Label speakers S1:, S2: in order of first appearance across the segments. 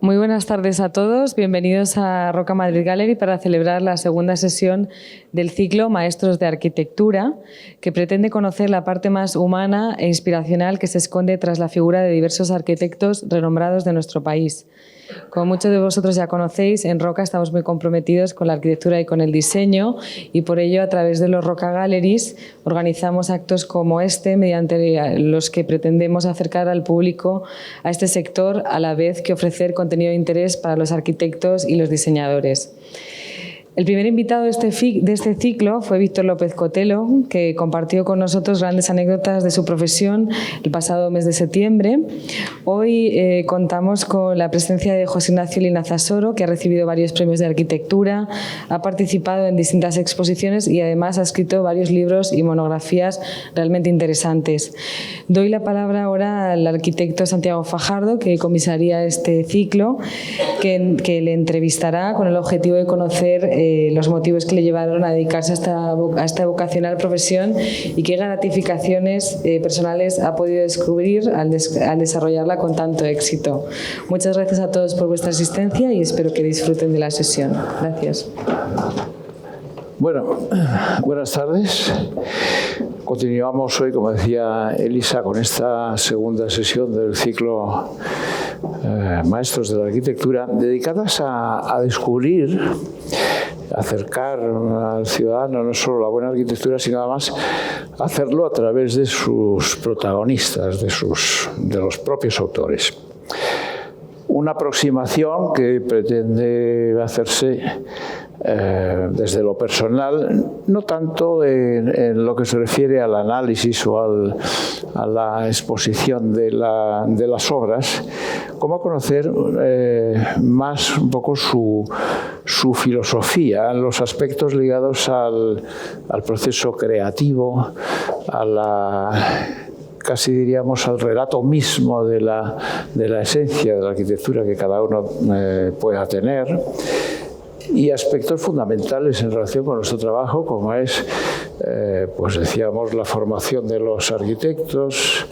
S1: Muy buenas tardes a todos. Bienvenidos a Roca Madrid Gallery para celebrar la segunda sesión del ciclo Maestros de Arquitectura, que pretende conocer la parte más humana e inspiracional que se esconde tras la figura de diversos arquitectos renombrados de nuestro país. Como muchos de vosotros ya conocéis, en Roca estamos muy comprometidos con la arquitectura y con el diseño, y por ello, a través de los Roca Galleries, organizamos actos como este, mediante los que pretendemos acercar al público a este sector, a la vez que ofrecer contenido de interés para los arquitectos y los diseñadores. El primer invitado de este ciclo fue Víctor López Cotelo, que compartió con nosotros grandes anécdotas de su profesión el pasado mes de septiembre. Hoy contamos con la presencia de José Ignacio Linaza Soro, que ha recibido varios premios de arquitectura, ha participado en distintas exposiciones y además ha escrito varios libros y monografías realmente interesantes. Doy la palabra ahora al arquitecto Santiago Fajardo, que comisaría este ciclo, que le entrevistará con el objetivo de conocer los motivos que le llevaron a dedicarse a esta vocacional profesión y qué gratificaciones personales ha podido descubrir al desarrollarla con tanto éxito. Muchas gracias a todos por vuestra asistencia y espero que disfruten de la sesión. Gracias.
S2: Bueno, buenas tardes. Continuamos hoy, como decía Elisa, con esta segunda sesión del ciclo Maestros de la Arquitectura, dedicadas a descubrir, acercar al ciudadano no solo la buena arquitectura, sino además hacerlo a través de sus protagonistas, de los propios autores. Una aproximación que pretende hacerse desde lo personal, no tanto en lo que se refiere al análisis o a la exposición de las obras, como a conocer más un poco su filosofía, los aspectos ligados al proceso creativo, casi diríamos al relato mismo de la esencia de la arquitectura que cada uno pueda tener, y aspectos fundamentales en relación con nuestro trabajo, como es, pues decíamos, la formación de los arquitectos,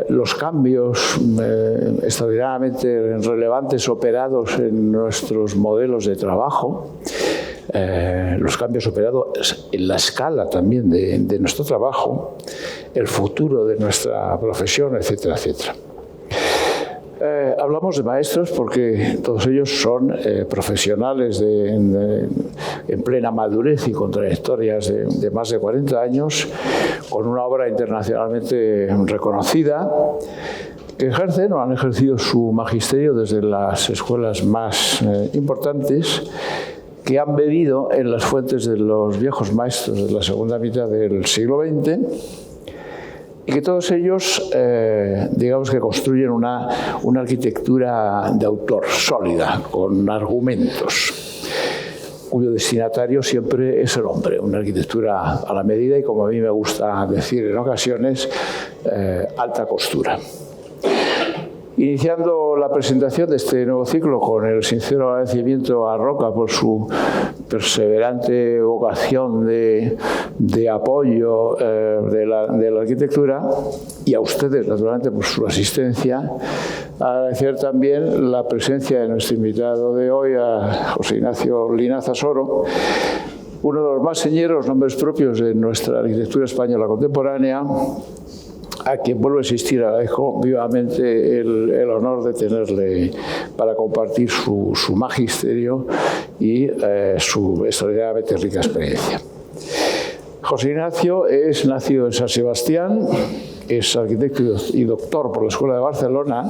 S2: los cambios extraordinariamente relevantes operados en nuestros modelos de trabajo, los cambios operados en la escala también de nuestro trabajo, el futuro de nuestra profesión, etcétera, etcétera. Hablamos de maestros porque todos ellos son profesionales en plena madurez y con trayectorias de más de 40 años, con una obra internacionalmente reconocida, que ejercen o han ejercido su magisterio desde las escuelas más importantes, que han bebido en las fuentes de los viejos maestros de la segunda mitad del siglo XX, y que todos ellos, digamos que construyen una arquitectura de autor sólida, con argumentos, cuyo destinatario siempre es el hombre, una arquitectura a la medida y, como a mí me gusta decir en ocasiones, alta costura. Iniciando la presentación de este nuevo ciclo con el sincero agradecimiento a Roca por su perseverante vocación de apoyo de la arquitectura, y a ustedes, naturalmente, por su asistencia, agradecer también la presencia de nuestro invitado de hoy, a José Ignacio Linaza Soro, uno de los más señeros nombres propios de nuestra arquitectura española contemporánea, a quien vuelvo a insistir, agradezco vivamente el honor de tenerle para compartir su magisterio y su extraordinariamente rica experiencia. José Ignacio es nacido en San Sebastián, es arquitecto y doctor por la Escuela de Barcelona,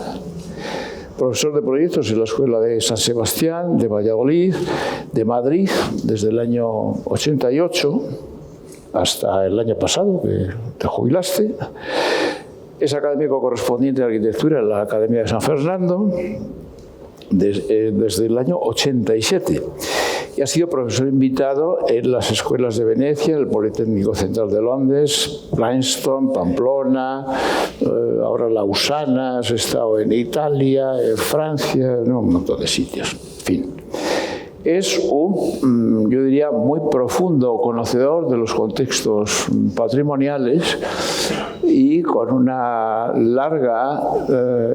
S2: profesor de proyectos en la Escuela de San Sebastián, de Valladolid, de Madrid, desde el año 88, hasta el año pasado, que te jubilaste. Es académico correspondiente de arquitectura en la Academia de San Fernando desde el año 87 y ha sido profesor invitado en las escuelas de Venecia, el Politécnico Central de Londres, Princeton, Pamplona, ahora Lausana, has estado en Italia, en Francia, en un montón de sitios, en fin. es un, yo diría, muy profundo conocedor de los contextos patrimoniales y con una larga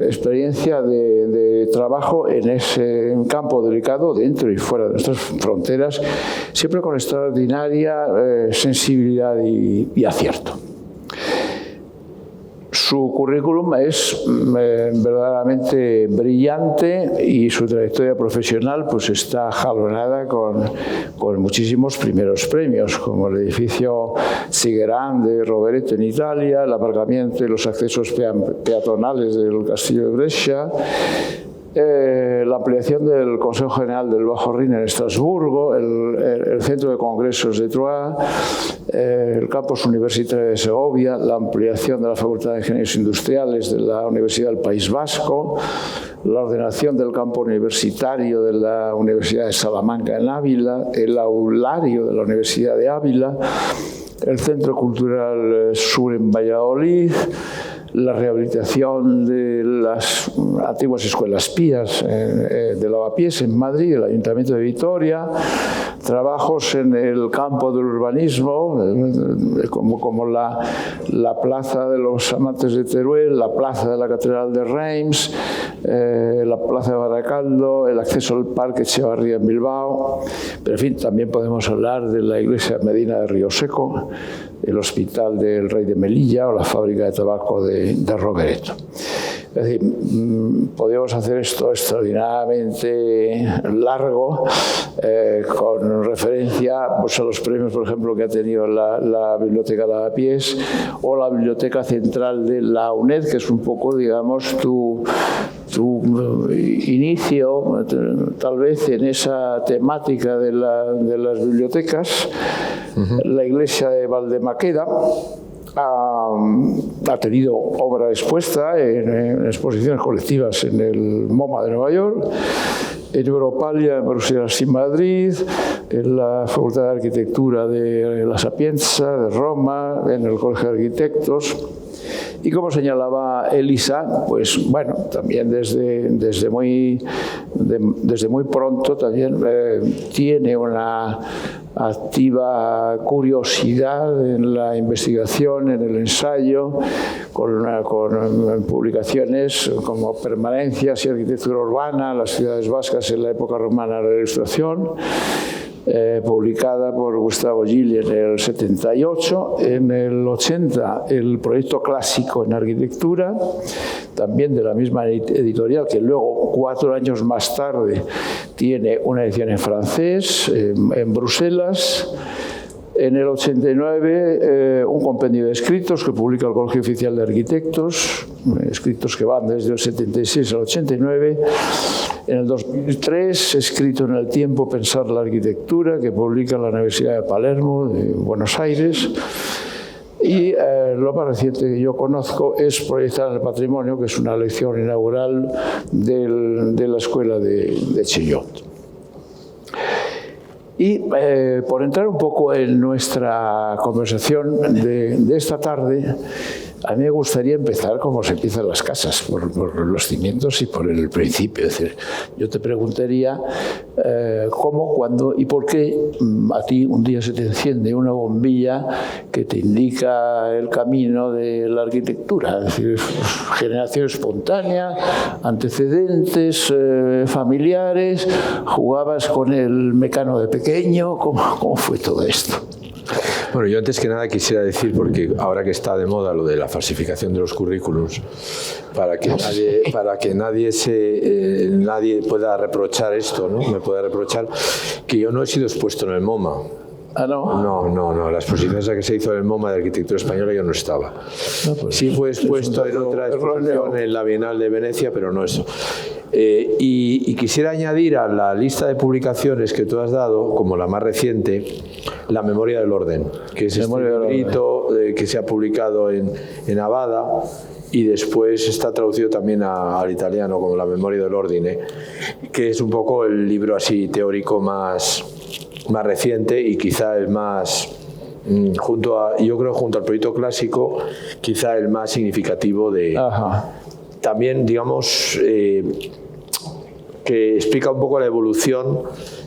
S2: experiencia de trabajo en ese campo delicado dentro y fuera de nuestras fronteras, siempre con extraordinaria sensibilidad y acierto. Su currículum es verdaderamente brillante y su trayectoria profesional pues está jalonada con muchísimos primeros premios, como el edificio Zigheran de Rovereto en Italia, el aparcamiento y los accesos peatonales del Castillo de Brescia, la ampliación del Consejo General del Bajo Rin en Estrasburgo, el Centro de Congresos de Troyes, el Campus Universitario de Segovia, la ampliación de la Facultad de Ingenieros Industriales de la Universidad del País Vasco, la ordenación del campo universitario de la Universidad de Salamanca en Ávila, el aulario de la Universidad de Ávila, el Centro Cultural Sur en Valladolid, la rehabilitación de las antiguas escuelas pías de Lavapiés en Madrid, el Ayuntamiento de Vitoria, trabajos en el campo del urbanismo, como la Plaza de los Amantes de Teruel, la Plaza de la Catedral de Reims, la Plaza de Baracaldo, el acceso al Parque Echevarría en Bilbao. Pero, en fin, también podemos hablar de la Iglesia Medina de Río Seco, el Hospital del Rey de Melilla o la fábrica de tabaco de Rovereto. Es decir, podríamos hacer esto extraordinariamente largo, con referencia pues, a los premios, por ejemplo, que ha tenido la Biblioteca de Lavapiés o la Biblioteca Central de la UNED, que es un poco, digamos, tu inicio, tal vez, en esa temática de las bibliotecas. La iglesia de Valdemaqueda ha tenido obra expuesta en exposiciones colectivas en el MoMA de Nueva York, en Europalia, en Bruselas y Madrid, en la Facultad de Arquitectura de La Sapienza, de Roma, en el Colegio de Arquitectos. Y como señalaba Elisa, pues bueno, también desde muy pronto también tiene una activa curiosidad en la investigación, en el ensayo, con publicaciones como Permanencias y Arquitectura Urbana, las ciudades vascas en la época romana de la Ilustración, publicada por Gustavo Gili en el 78, en el 80 el proyecto clásico en arquitectura, también de la misma editorial, que luego 4 años más tarde tiene una edición en francés, en Bruselas. En el 89 un compendio de escritos que publica el Colegio Oficial de Arquitectos, escritos que van desde el 76 al 89. En el 2003, escrito en el tiempo Pensar la arquitectura, que publica la Universidad de Palermo, de Buenos Aires. Y lo más reciente que yo conozco es Proyectar el Patrimonio, que es una lección inaugural de la Escuela de Chillot. Y por entrar un poco en nuestra conversación de esta tarde, a mí me gustaría empezar como se empiezan las casas, por los cimientos y por el principio. Es decir, yo te preguntaría cómo, cuándo y por qué a ti un día se te enciende una bombilla que te indica el camino de la arquitectura. Es decir, generación espontánea, antecedentes familiares, jugabas con el Mecano de pequeño. ¿Cómo fue todo esto?
S3: Bueno, yo antes que nada quisiera decir, porque ahora que está de moda lo de la falsificación de los currículums, para que nadie pueda reprochar esto, ¿no? Me pueda reprochar que yo no he sido expuesto en el MoMA.
S2: ¿Ah, no?
S3: No. La exposición esa que se hizo en el MoMA de Arquitectura Española yo no estaba. No, pues, sí fue expuesto en otra exposición en la Bienal de Venecia, pero no eso. Y quisiera añadir a la lista de publicaciones que tú has dado, como la más reciente, La Memoria del Orden, que es este librito que se ha publicado en Avada y después está traducido también al italiano como La Memoria del Ordine, que es un poco el libro así teórico más reciente y quizá el más, yo creo junto al proyecto clásico, quizá el más significativo de... Ajá. También, digamos, que explica un poco la evolución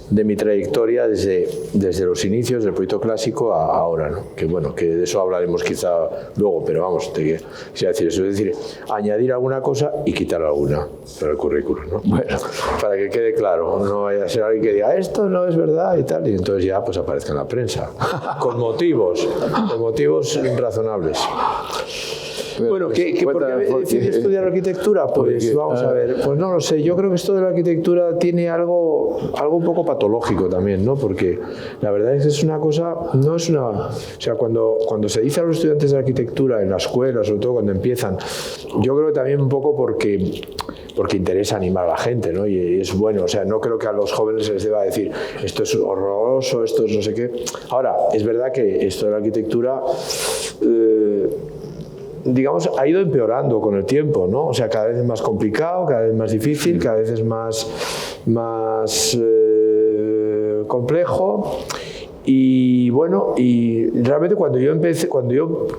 S3: de mi trayectoria desde los inicios del proyecto clásico a ahora, ¿no? Que bueno, que de eso hablaremos quizá luego, pero vamos, quisiera decir eso, es decir, añadir alguna cosa y quitar alguna para el currículum, ¿no? Bueno, para que quede claro, no vaya a ser alguien que diga esto no es verdad y tal, y entonces ya pues aparezca en la prensa, con motivos razonables. Bueno, ¿por qué decidí estudiar arquitectura? Pues vamos a ver, pues no lo sé, yo creo que esto de la arquitectura tiene algo un poco patológico también, ¿no? Porque la verdad es que es una cosa, no es una... O sea, cuando se dice a los estudiantes de arquitectura en la escuela, sobre todo cuando empiezan, yo creo que también un poco porque interesa animar a la gente, ¿no? Y es bueno, o sea, no creo que a los jóvenes se les deba decir esto es horroroso, esto es no sé qué. Ahora, es verdad que esto de la arquitectura... digamos, ha ido empeorando con el tiempo, ¿no? O sea, cada vez es más complicado, cada vez más difícil, cada vez es más complejo. Y bueno, y realmente cuando yo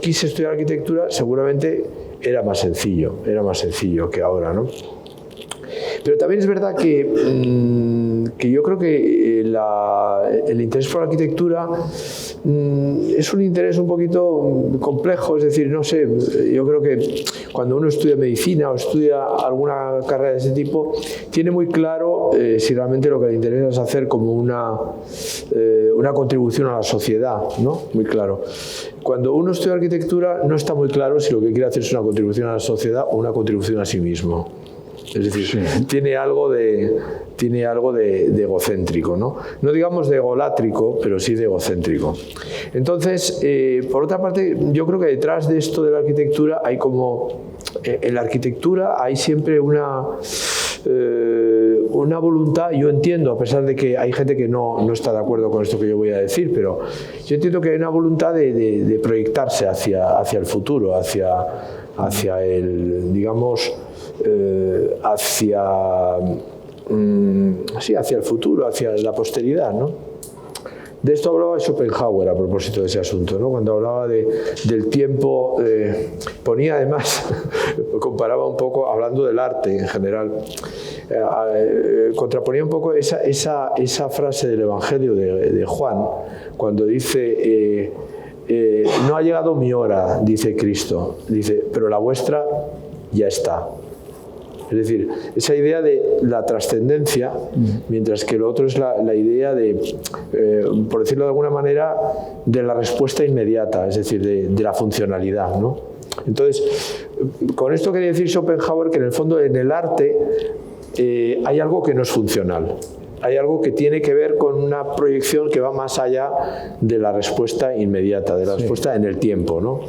S3: quise estudiar arquitectura, seguramente era más sencillo que ahora, ¿no? Pero también es verdad que yo creo que el interés por la arquitectura es un interés un poquito complejo, es decir, no sé, yo creo que cuando uno estudia medicina o estudia alguna carrera de ese tipo, tiene muy claro si realmente lo que le interesa es hacer como una contribución a la sociedad, ¿no? Muy claro. Cuando uno estudia arquitectura no está muy claro si lo que quiere hacer es una contribución a la sociedad o una contribución a sí mismo. Es decir, sí, tiene algo de egocéntrico, ¿no? No digamos de egolátrico, pero sí de egocéntrico. Entonces, por otra parte, yo creo que detrás de esto de la arquitectura hay como... en la arquitectura hay siempre una voluntad, yo entiendo, a pesar de que hay gente que no está de acuerdo con esto que yo voy a decir, pero yo entiendo que hay una voluntad de proyectarse hacia el futuro, hacia el, digamos... hacia el futuro, hacia la posteridad, ¿no? De esto hablaba Schopenhauer a propósito de ese asunto, ¿no? Cuando hablaba del tiempo, ponía además, comparaba un poco, hablando del arte en general, contraponía un poco esa frase del Evangelio de Juan, cuando dice, no ha llegado mi hora, dice Cristo, dice, pero la vuestra ya está. Es decir, esa idea de la trascendencia, mientras que lo otro es la idea de, por decirlo de alguna manera, de la respuesta inmediata, es decir, de la funcionalidad, ¿no? Entonces, con esto quería decir Schopenhauer que en el fondo en el arte hay algo que no es funcional. Hay algo que tiene que ver con una proyección que va más allá de la respuesta inmediata, de la respuesta en el tiempo, ¿no?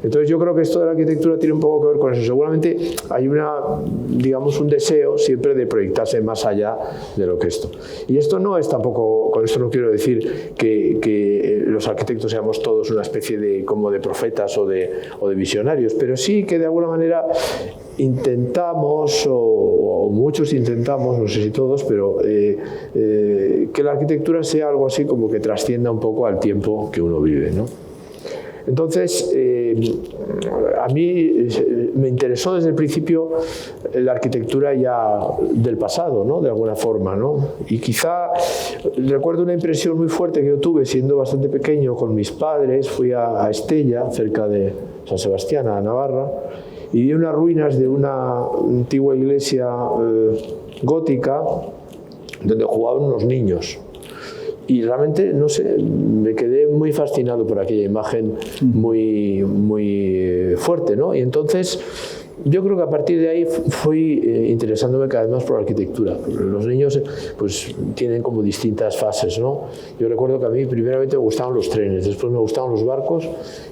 S3: Entonces yo creo que esto de la arquitectura tiene un poco que ver con eso. Seguramente hay un deseo siempre de proyectarse más allá de lo que esto. Y esto no es tampoco, con esto no quiero decir que los arquitectos seamos todos una especie de profetas o de visionarios, pero sí que de alguna manera intentamos, o muchos intentamos, no sé si todos, pero que la arquitectura sea algo así como que trascienda un poco al tiempo que uno vive, ¿no? Entonces, a mí me interesó desde el principio la arquitectura ya del pasado, ¿no? De alguna forma, ¿no? Y quizá recuerdo una impresión muy fuerte que yo tuve siendo bastante pequeño con mis padres. Fui a Estella, cerca de San Sebastián, a Navarra, y vi unas ruinas de una antigua iglesia gótica donde jugaban unos niños. Y realmente, no sé, me quedé muy fascinado por aquella imagen muy, muy fuerte, ¿no? Y entonces yo creo que a partir de ahí fui interesándome cada vez más por la arquitectura. Los niños pues tienen como distintas fases, ¿no? Yo recuerdo que a mí primeramente me gustaban los trenes, después me gustaban los barcos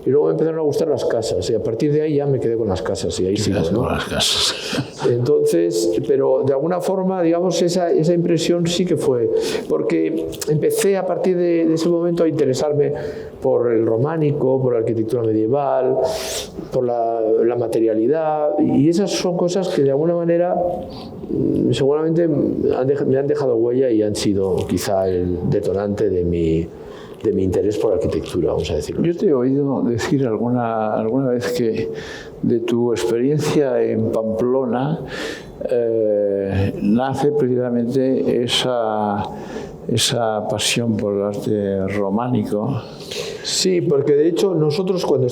S3: y luego me empezaron a gustar las casas, y a partir de ahí ya me quedé con las casas y ahí sigo, ¿no?
S2: Con las casas.
S3: Entonces, pero de alguna forma, digamos, esa impresión sí que fue, porque empecé a partir de ese momento a interesarme por el románico, por la arquitectura medieval, por la materialidad, y esas son cosas que de alguna manera seguramente me han dejado huella y han sido quizá el detonante de mi interés por la arquitectura, vamos a decirlo.
S2: Yo te he oído decir alguna vez que de tu experiencia en Pamplona nace precisamente esa pasión por el arte románico.
S3: Sí, porque de hecho nosotros cuando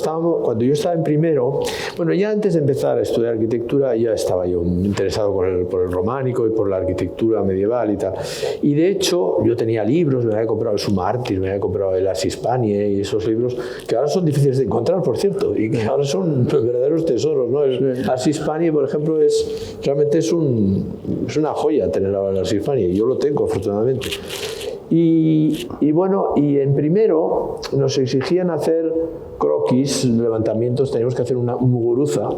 S3: yo estaba en primero, bueno, ya antes de empezar a estudiar arquitectura ya estaba yo interesado por el románico y por la arquitectura medieval y tal. Y de hecho yo tenía libros, me había comprado el Summa Artis, me había comprado el Ars Hispaniae y esos libros que ahora son difíciles de encontrar, por cierto, y que ahora son verdaderos tesoros, ¿no? El Ars Hispaniae, por ejemplo, realmente es una joya tener ahora el Ars Hispaniae, y yo lo tengo afortunadamente. Y bueno, y en primero nos exigían hacer croquis, levantamientos, teníamos que hacer un Muguruza,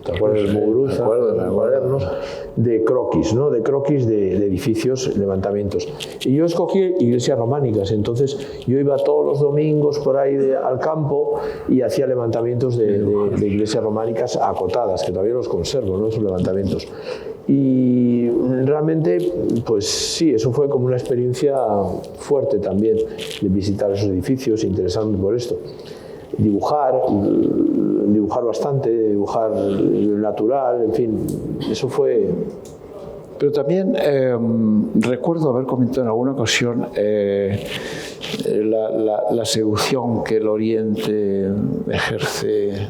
S3: ¿te acuerdas del Muguruza? Cuadernos de croquis, ¿no? De croquis de edificios, levantamientos. Y yo escogí iglesias románicas, entonces yo iba todos los domingos por ahí al campo y hacía levantamientos de iglesias románicas acotadas, que todavía los conservo, ¿no? Esos levantamientos. Y realmente, pues sí, eso fue como una experiencia fuerte también, de visitar esos edificios, interesarme por esto. Dibujar bastante, dibujar natural, en fin, eso fue...
S2: Pero también recuerdo haber comentado en alguna ocasión la seducción que el Oriente ejerce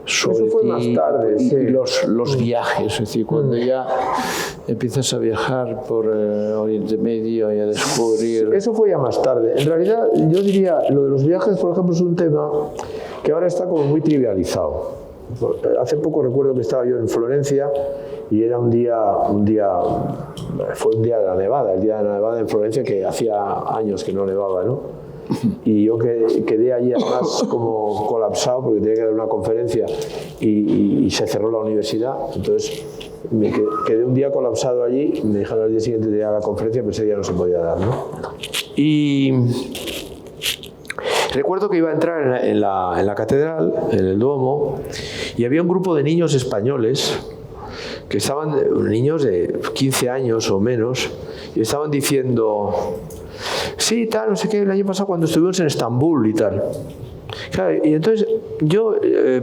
S2: sobre
S3: eso fue
S2: ti,
S3: más tarde,
S2: y
S3: sí.
S2: los viajes, es decir, cuando ya empiezas a viajar por Oriente Medio y a descubrir...
S3: Eso fue ya más tarde. En realidad, yo diría, lo de los viajes, por ejemplo, es un tema que ahora está como muy trivializado. Hace poco recuerdo que estaba yo en Florencia y era fue un día de la nevada, el día de la nevada en Florencia, que hacía años que no nevaba, ¿no? Y yo quedé allí además como colapsado porque tenía que dar una conferencia y se cerró la universidad. Entonces me quedé un día colapsado allí, me dijeron al día siguiente de ir a la conferencia, pero ese día no se podía dar, ¿no? Y recuerdo que iba a entrar en la catedral, en el Duomo, y había un grupo de niños españoles que estaban, niños de 15 años o menos, y estaban diciendo... Sí, tal, no sé qué, el año pasado cuando estuvimos en Estambul y tal. Claro, y entonces yo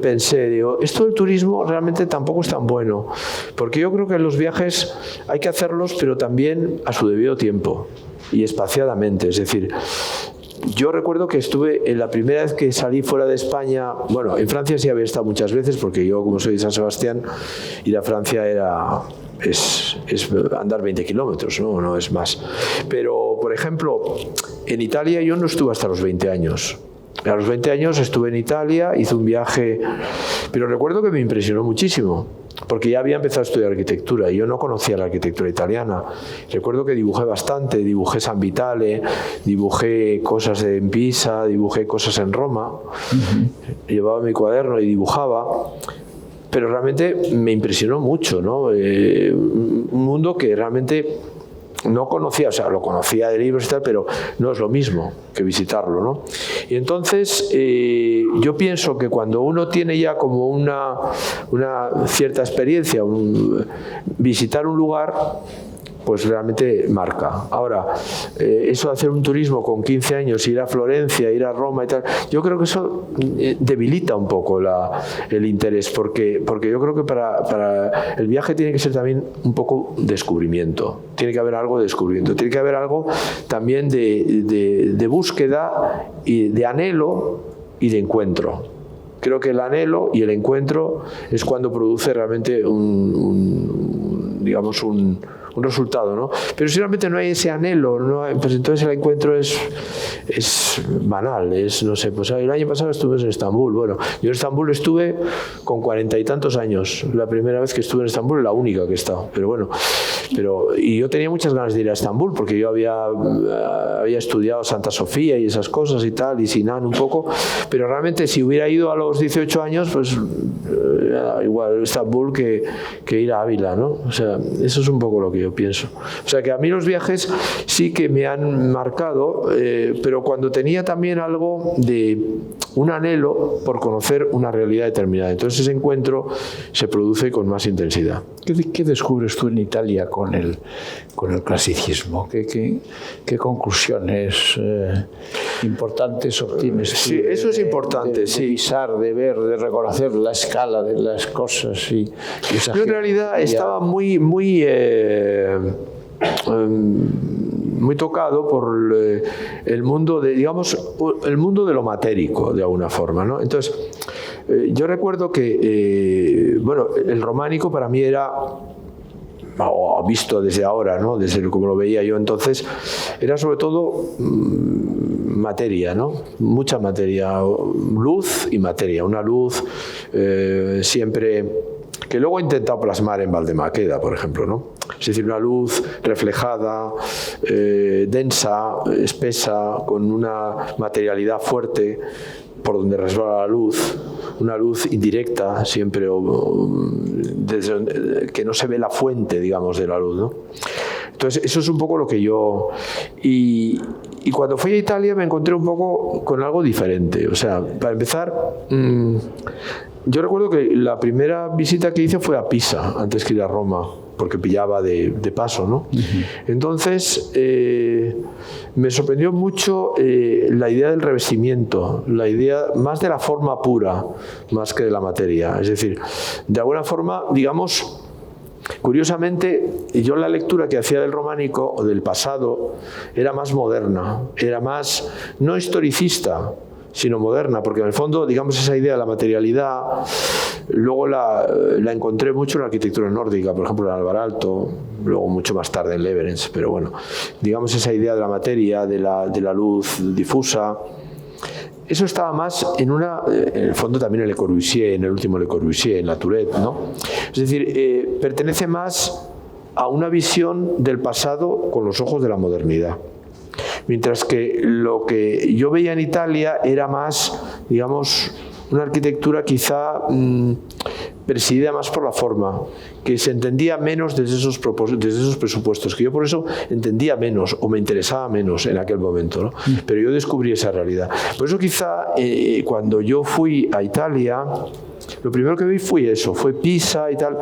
S3: pensé, digo, esto del turismo realmente tampoco es tan bueno, porque yo creo que los viajes hay que hacerlos, pero también a su debido tiempo y espaciadamente. Es decir, yo recuerdo que estuve, la primera vez que salí fuera de España, bueno, en Francia sí había estado muchas veces, porque yo, como soy de San Sebastián, ir a Francia es andar 20 kilómetros, no es más. Pero, por ejemplo, en Italia yo no estuve hasta los 20 años. A los 20 años estuve en Italia, hice un viaje, pero recuerdo que me impresionó muchísimo, porque ya había empezado a estudiar arquitectura y yo no conocía la arquitectura italiana. Recuerdo que dibujé bastante, dibujé San Vitale, dibujé cosas en Pisa, dibujé cosas en Roma, llevaba mi cuaderno y dibujaba. Pero realmente me impresionó mucho, ¿no? Un mundo que realmente no conocía, o sea, lo conocía de libros y tal, pero no es lo mismo que visitarlo, ¿no? Y entonces yo pienso que cuando uno tiene ya como una cierta experiencia, visitar un lugar, pues realmente marca. Ahora, eso de hacer un turismo con 15 años, ir a Florencia, ir a Roma y tal, yo creo que eso debilita un poco el interés, porque yo creo que para el viaje tiene que ser también un poco descubrimiento, tiene que haber algo de descubrimiento, tiene que haber algo también de búsqueda y de anhelo y de encuentro. Creo que el anhelo y el encuentro es cuando produce realmente digamos un resultado, ¿no? Pero si realmente no hay ese anhelo, pues entonces el encuentro es banal, no sé, pues el año pasado estuve en Estambul. Bueno, yo en Estambul estuve con 40 y tantos años, la primera vez que estuve en Estambul, la única que he estado, pero bueno, y yo tenía muchas ganas de ir a Estambul porque yo había estudiado Santa Sofía y esas cosas y tal, y Sinan un poco, pero realmente si hubiera ido a los 18 años, pues igual Estambul que ir a Ávila, ¿no? O sea, eso es un poco lo que yo pienso. O sea, que a mí los viajes sí que me han marcado, pero cuando tenía también algo de un anhelo por conocer una realidad determinada. Entonces ese encuentro se produce con más intensidad.
S2: ¿Qué descubres tú en Italia con el clasicismo? ¿Qué conclusiones importantes obtienes tú?
S3: Sí, eso es importante, sí.
S2: De visar, de ver, de reconocer la escala de las cosas. Y esa
S3: yo en realidad estaba muy muy tocado por el mundo de, digamos, el mundo de lo matérico, de alguna forma, ¿no? Entonces, yo recuerdo que, bueno, el románico para mí era, visto desde ahora, ¿no? Desde como lo veía yo entonces, era sobre todo materia, ¿no? Mucha materia, luz y materia, una luz siempre que luego he intentado plasmar en Valdemaqueda, por ejemplo, ¿no? Es decir, una luz reflejada, densa, espesa, con una materialidad fuerte por donde resbala la luz, una luz indirecta siempre, que no se ve la fuente, digamos, de la luz, ¿no? Entonces, eso es un poco lo que yo... Y cuando fui a Italia me encontré un poco con algo diferente. O sea, para empezar, yo recuerdo que la primera visita que hice fue a Pisa, antes que ir a Roma, porque pillaba de paso, ¿no? Entonces, me sorprendió mucho la idea del revestimiento, la idea más de la forma pura, más que de la materia. Es decir, de alguna forma, digamos... Curiosamente, yo la lectura que hacía del románico o del pasado era más moderna, era más, no historicista, sino moderna, porque en el fondo, digamos, esa idea de la materialidad, luego la encontré mucho en la arquitectura nórdica, por ejemplo en Alvar Aalto, luego mucho más tarde en Leverens, pero bueno, digamos esa idea de la materia, de la luz difusa. Eso estaba más en el fondo también en Le Corbusier, en el último Le Corbusier, en la Tourette, ¿no? Es decir, pertenece más a una visión del pasado con los ojos de la modernidad. Mientras que lo que yo veía en Italia era más, digamos, una arquitectura quizá presidida más por la forma, que se entendía menos desde esos presupuestos, que yo por eso entendía menos o me interesaba menos en aquel momento, ¿no? Pero yo descubrí esa realidad. Por eso quizá cuando yo fui a Italia, lo primero que vi fue Pisa y tal,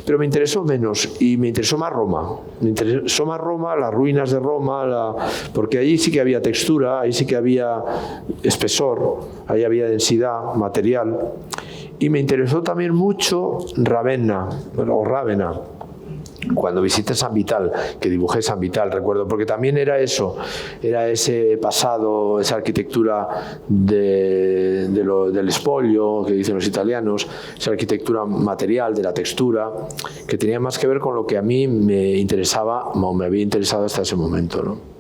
S3: pero me interesó menos y me interesó más Roma. Me interesó más Roma, las ruinas de Roma, porque allí sí que había textura, ahí sí que había espesor, ahí había densidad material. Y me interesó también mucho Ravenna, cuando visité San Vital, que dibujé San Vital, recuerdo, porque también era eso, era ese pasado, esa arquitectura del espolio, que dicen los italianos, esa arquitectura material, de la textura, que tenía más que ver con lo que a mí me interesaba, o me había interesado hasta ese momento, ¿no?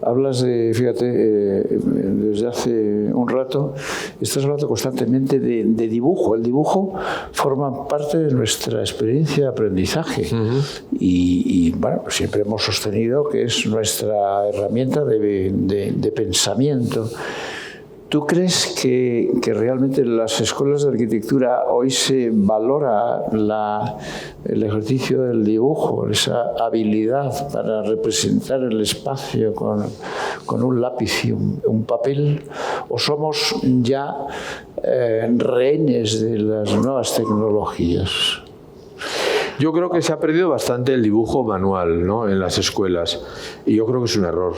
S2: Hablas de, fíjate, desde hace un rato, estás hablando constantemente de dibujo. El dibujo forma parte de nuestra experiencia de aprendizaje. Y bueno, siempre hemos sostenido que es nuestra herramienta de pensamiento. ¿Tú crees que realmente en las escuelas de arquitectura hoy se valora el ejercicio del dibujo, esa habilidad para representar el espacio con un lápiz y un papel? ¿O somos ya rehenes de las nuevas tecnologías?
S3: Yo creo que se ha perdido bastante el dibujo manual, ¿no?, en las escuelas, y yo creo que es un error.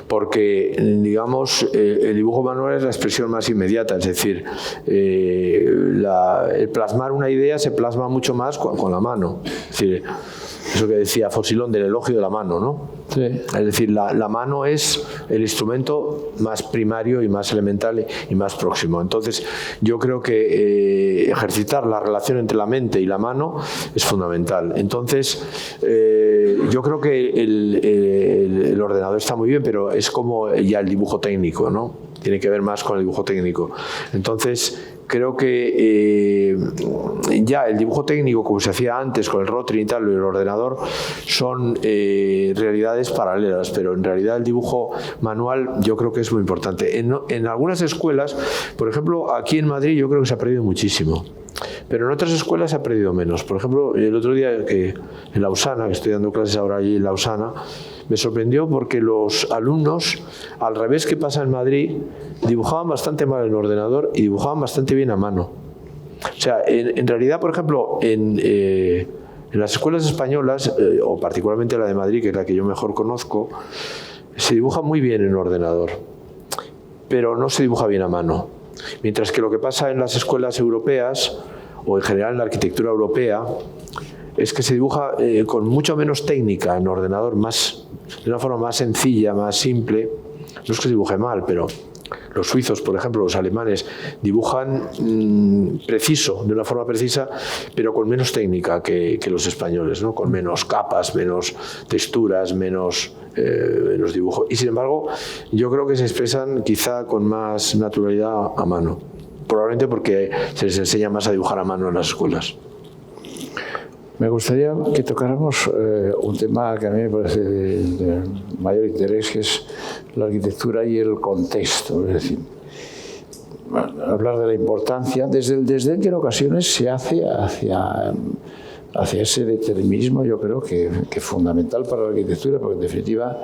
S3: Porque, digamos, el dibujo manual es la expresión más inmediata, es decir, el plasmar una idea se plasma mucho más con la mano. Es decir, eso que decía Faucillon del elogio de la mano, ¿no? Sí. Es decir, la mano es el instrumento más primario y más elemental y más próximo. Entonces, yo creo que ejercitar la relación entre la mente y la mano es fundamental. Entonces, yo creo que el ordenador está muy bien, pero es como ya el dibujo técnico, ¿no? Tiene que ver más con el dibujo técnico. Entonces, creo que ya el dibujo técnico, como se hacía antes con el Rotring y tal, y el ordenador, son realidades paralelas, pero en realidad el dibujo manual yo creo que es muy importante. En algunas escuelas, por ejemplo, aquí en Madrid yo creo que se ha perdido muchísimo, pero en otras escuelas se ha perdido menos. Por ejemplo, el otro día que en Lausana, que estoy dando clases ahora allí en Lausana, me sorprendió porque los alumnos, al revés que pasa en Madrid, dibujaban bastante mal en el ordenador y dibujaban bastante bien a mano. O sea, en realidad, por ejemplo, en las escuelas españolas, o particularmente la de Madrid, que es la que yo mejor conozco, se dibuja muy bien en el ordenador, pero no se dibuja bien a mano. Mientras que lo que pasa en las escuelas europeas, o en general en la arquitectura europea, es que se dibuja con mucho menos técnica en ordenador, de una forma más sencilla, más simple. No es que se dibuje mal, pero los suizos, por ejemplo, los alemanes, dibujan preciso, de una forma precisa, pero con menos técnica que los españoles, ¿no? Con menos capas, menos texturas, menos dibujo. Y sin embargo, yo creo que se expresan quizá con más naturalidad a mano. Probablemente porque se les enseña más a dibujar a mano en las escuelas.
S2: Me gustaría que tocáramos un tema que a mí me parece de mayor interés, que es la arquitectura y el contexto. Es decir, hablar de la importancia, desde el que en ocasiones se hace hacia ese determinismo, yo creo que es fundamental para la arquitectura, porque en definitiva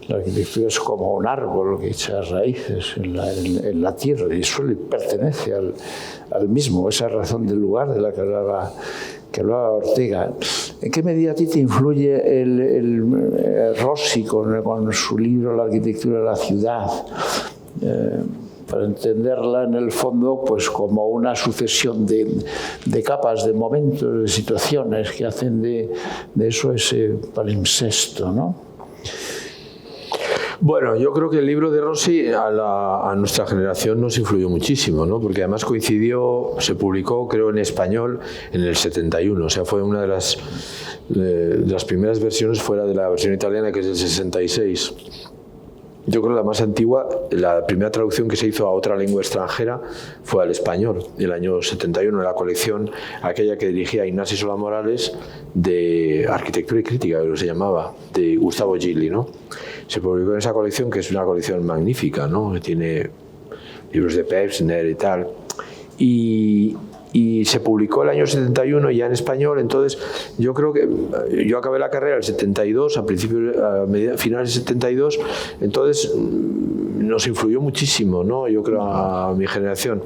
S2: la arquitectura es como un árbol que echa raíces en la tierra y eso le pertenece al mismo, esa razón del lugar de la que hablaba Ortega. ¿En qué medida a ti te influye el Rossi con su libro La arquitectura de la ciudad? Para entenderla en el fondo pues como una sucesión de capas, de momentos, de situaciones que hacen de eso ese palimpsesto, ¿no?
S3: Bueno, yo creo que el libro de Rossi a nuestra generación nos influyó muchísimo, ¿no? Porque además se publicó, creo, en español en el 71, o sea, fue una de las primeras versiones fuera de la versión italiana, que es del 66. Yo creo que la más antigua, la primera traducción que se hizo a otra lengua extranjera fue al español, el año 71, en la colección aquella que dirigía Ignasi Solá Morales de Arquitectura y Crítica, que se llamaba, de Gustavo Gilli, ¿no? Se publicó en esa colección, que es una colección magnífica, ¿no? Que tiene libros de Pevsner y tal. Y se publicó el año 71 ya en español. Entonces yo creo que yo acabé la carrera el 72, a finales del 72, entonces nos influyó muchísimo, ¿no? Yo creo a mi generación.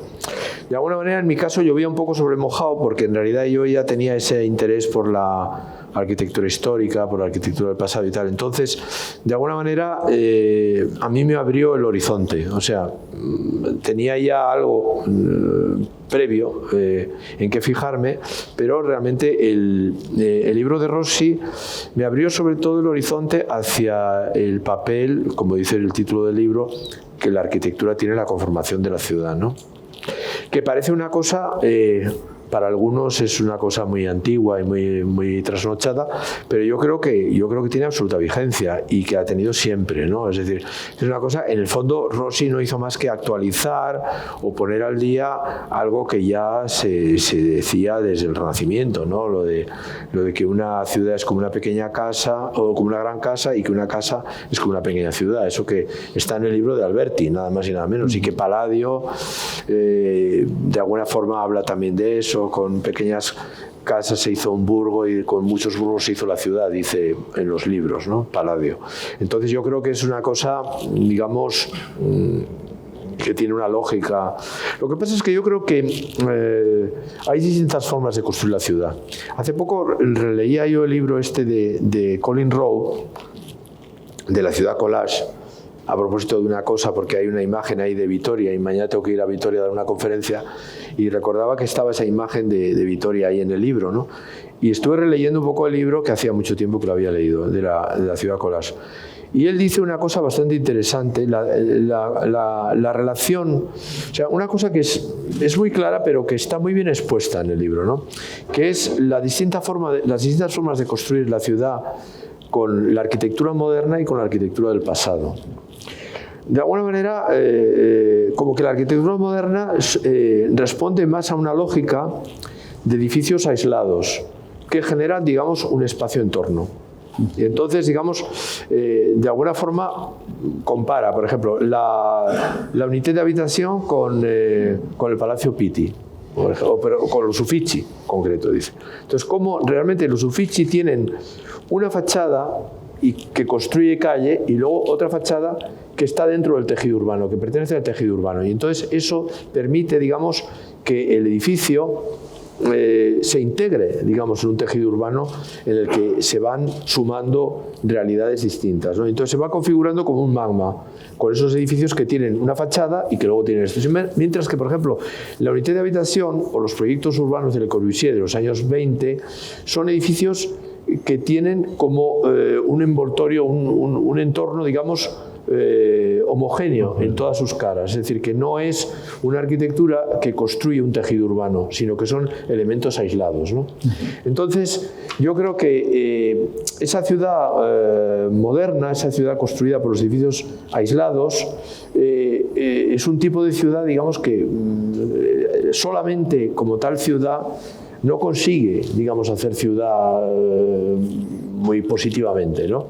S3: De alguna manera, en mi caso, llovía un poco sobre mojado, porque en realidad yo ya tenía ese interés por la arquitectura histórica, por la arquitectura del pasado y tal. Entonces, de alguna manera, a mí me abrió el horizonte. O sea, tenía ya algo previo en que fijarme, pero realmente el libro de Rossi me abrió sobre todo el horizonte hacia el papel, como dice el título del libro, que la arquitectura tiene en la conformación de la ciudad, ¿no? Que parece una cosa... para algunos es una cosa muy antigua y muy trasnochada, pero yo creo que tiene absoluta vigencia y que ha tenido siempre, ¿no? Es decir, es una cosa, en el fondo Rossi no hizo más que actualizar o poner al día algo que ya se decía desde el Renacimiento, ¿no? Lo de que una ciudad es como una pequeña casa o como una gran casa, y que una casa es como una pequeña ciudad. Eso que está en el libro de Alberti, nada más y nada menos, y que Palladio de alguna forma habla también de eso. Con pequeñas casas se hizo un burgo y con muchos burgos se hizo la ciudad, dice en los libros, ¿no? Palladio. Entonces yo creo que es una cosa, digamos, que tiene una lógica. Lo que pasa es que yo creo que hay distintas formas de construir la ciudad. Hace poco releía yo el libro de Colin Rowe, de la ciudad collage, a propósito de una cosa, porque hay una imagen ahí de Vitoria y mañana tengo que ir a Vitoria a dar una conferencia, y recordaba que estaba esa imagen de Vitoria ahí en el libro, ¿no? Y estuve releyendo un poco el libro, que hacía mucho tiempo que lo había leído, de la ciudad collage. Y él dice una cosa bastante interesante, la relación, o sea, una cosa que es muy clara, pero que está muy bien expuesta en el libro, ¿no? Que es las distintas formas de construir la ciudad con la arquitectura moderna y con la arquitectura del pasado. De alguna manera, como que la arquitectura moderna responde más a una lógica de edificios aislados que generan, digamos, un espacio en torno. Y entonces, digamos, de alguna forma compara, por ejemplo, la unité de habitación con el Palacio Pitti, pero con los Uffizi, en concreto, dice. Entonces, cómo realmente los Uffizi tienen una fachada y que construye calle, y luego otra fachada que está dentro del tejido urbano, que pertenece al tejido urbano. Y entonces eso permite, digamos, que el edificio se integre, digamos, en un tejido urbano en el que se van sumando realidades distintas, ¿no? Entonces se va configurando como un magma, con esos edificios que tienen una fachada y que luego tienen esto. Mientras que, por ejemplo, la unidad de habitación o los proyectos urbanos de Le Corbusier de los años 20 son edificios que tienen como un envoltorio, un entorno, digamos, homogéneo en todas sus caras, es decir, que no es una arquitectura que construye un tejido urbano, sino que son elementos aislados, ¿no? Entonces, yo creo que esa ciudad moderna, esa ciudad construida por los edificios aislados, es un tipo de ciudad, digamos, que solamente como tal ciudad no consigue, digamos, hacer ciudad muy positivamente, ¿no?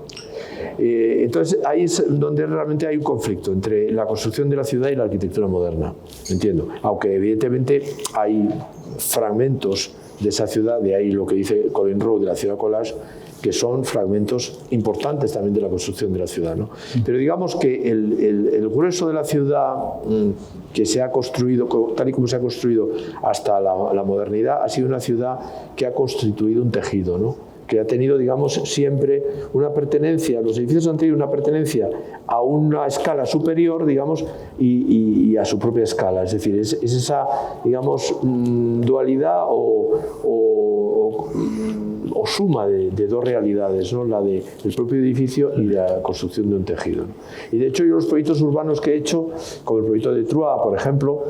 S3: Entonces ahí es donde realmente hay un conflicto entre la construcción de la ciudad y la arquitectura moderna, entiendo, aunque evidentemente hay fragmentos de esa ciudad, de ahí lo que dice Colin Rowe de la ciudad collage, que son fragmentos importantes también de la construcción de la ciudad, ¿no? Pero digamos que el grueso de la ciudad que se ha construido, tal y como se ha construido hasta la modernidad, ha sido una ciudad que ha constituido un tejido, ¿no? Que ha tenido, digamos, siempre una pertenencia, los edificios han tenido una pertenencia a una escala superior, digamos, y a su propia escala. Es decir, es esa, digamos, dualidad o suma de dos realidades, ¿no? La del propio edificio y la construcción de un tejido, ¿no? Y de hecho yo los proyectos urbanos que he hecho, como el proyecto de Troyes, por ejemplo,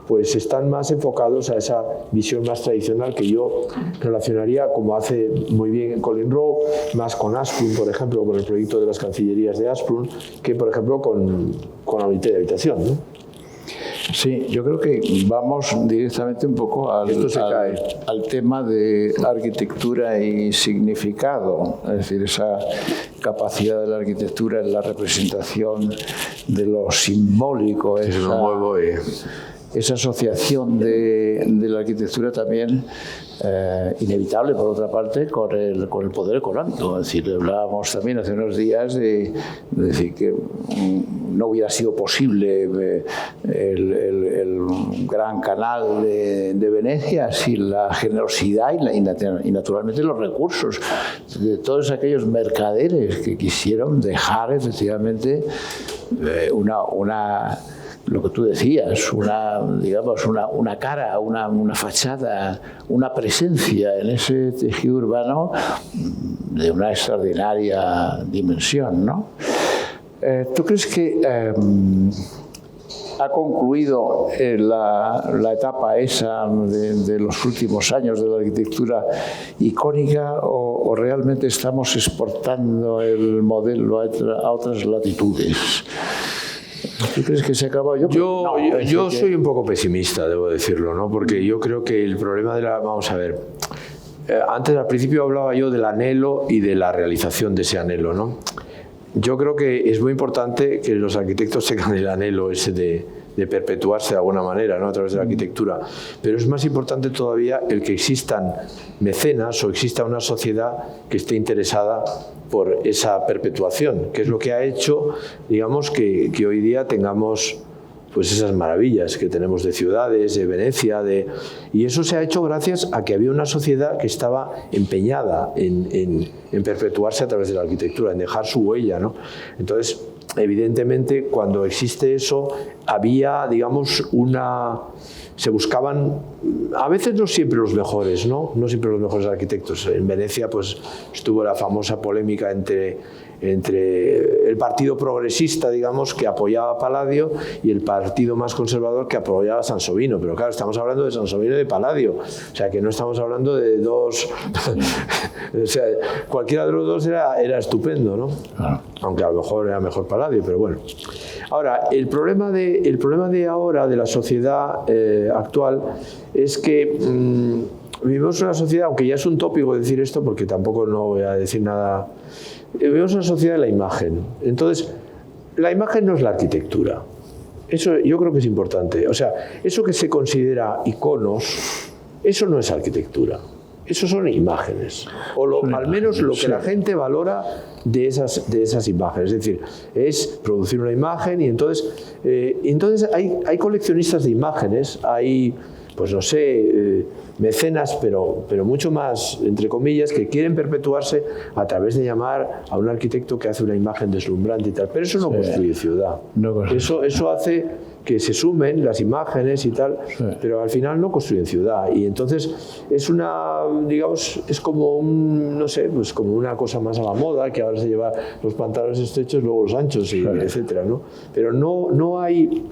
S3: pues están más enfocados a esa visión más tradicional que yo relacionaría, como hace muy bien Colin Rowe, más con Asplund, por ejemplo, con el proyecto de las cancillerías de Asplund, que por ejemplo con la unidad de habitación, ¿no?
S2: Sí, yo creo que vamos directamente un poco al tema de arquitectura y significado, es decir, esa capacidad de la arquitectura en la representación de lo simbólico, esa asociación de la arquitectura también inevitable, por otra parte, con el poder económico. Es decir, hablábamos también hace unos días de decir que no hubiera sido posible el gran canal de Venecia sin la generosidad y naturalmente los recursos de todos aquellos mercaderes que quisieron dejar efectivamente lo que tú decías, una cara, una fachada, una presencia en ese tejido urbano de una extraordinaria dimensión, ¿no? ¿Tú crees que ha concluido la etapa esa de los últimos años de la arquitectura icónica o realmente estamos exportando el modelo a otras latitudes? ¿Tú crees que se acabó?
S3: Yo soy un poco pesimista, debo decirlo, ¿no? Porque yo creo que el problema vamos a ver, antes al principio hablaba yo del anhelo y de la realización de ese anhelo, ¿no? Yo creo que es muy importante que los arquitectos tengan el anhelo ese de perpetuarse de alguna manera, ¿no? A través de la arquitectura, pero es más importante todavía el que existan mecenas o exista una sociedad que esté interesada por esa perpetuación, que es lo que ha hecho, digamos, que hoy día tengamos pues esas maravillas que tenemos de ciudades, de Venecia, y eso se ha hecho gracias a que había una sociedad que estaba empeñada en perpetuarse a través de la arquitectura, en dejar su huella, ¿no? Entonces, evidentemente, cuando existe eso, había, digamos, se buscaban, a veces no siempre los mejores, ¿no? No siempre los mejores arquitectos. En Venecia, pues, estuvo la famosa polémica entre el partido progresista, digamos, que apoyaba a Palladio y el partido más conservador que apoyaba a Sansovino. Pero claro, estamos hablando de Sansovino y de Palladio. O sea, que no estamos hablando de dos... o sea, cualquiera de los dos era estupendo, ¿no? Aunque a lo mejor era mejor Palladio, pero bueno. Ahora, el problema de ahora, de la sociedad actual, es que vivimos una sociedad, aunque ya es un tópico decir esto, porque tampoco no voy a decir nada... Vivimos una sociedad de la imagen. Entonces, la imagen no es la arquitectura. Eso yo creo que es importante. O sea, eso que se considera iconos, eso no es arquitectura. Eso son imágenes. Al menos lo que la gente valora de esas imágenes. Es decir, es producir una imagen y entonces hay coleccionistas de imágenes, hay pues no sé, mecenas, pero mucho más, entre comillas, que quieren perpetuarse a través de llamar a un arquitecto que hace una imagen deslumbrante y tal. Pero eso no construye ciudad. Eso hace que se sumen las imágenes y tal, pero al final no construyen ciudad. Y entonces es una, digamos, es como un, no sé, pues como una cosa más a la moda, que ahora se lleva los pantalones estrechos, luego los anchos, y etcétera, ¿no? Pero no hay,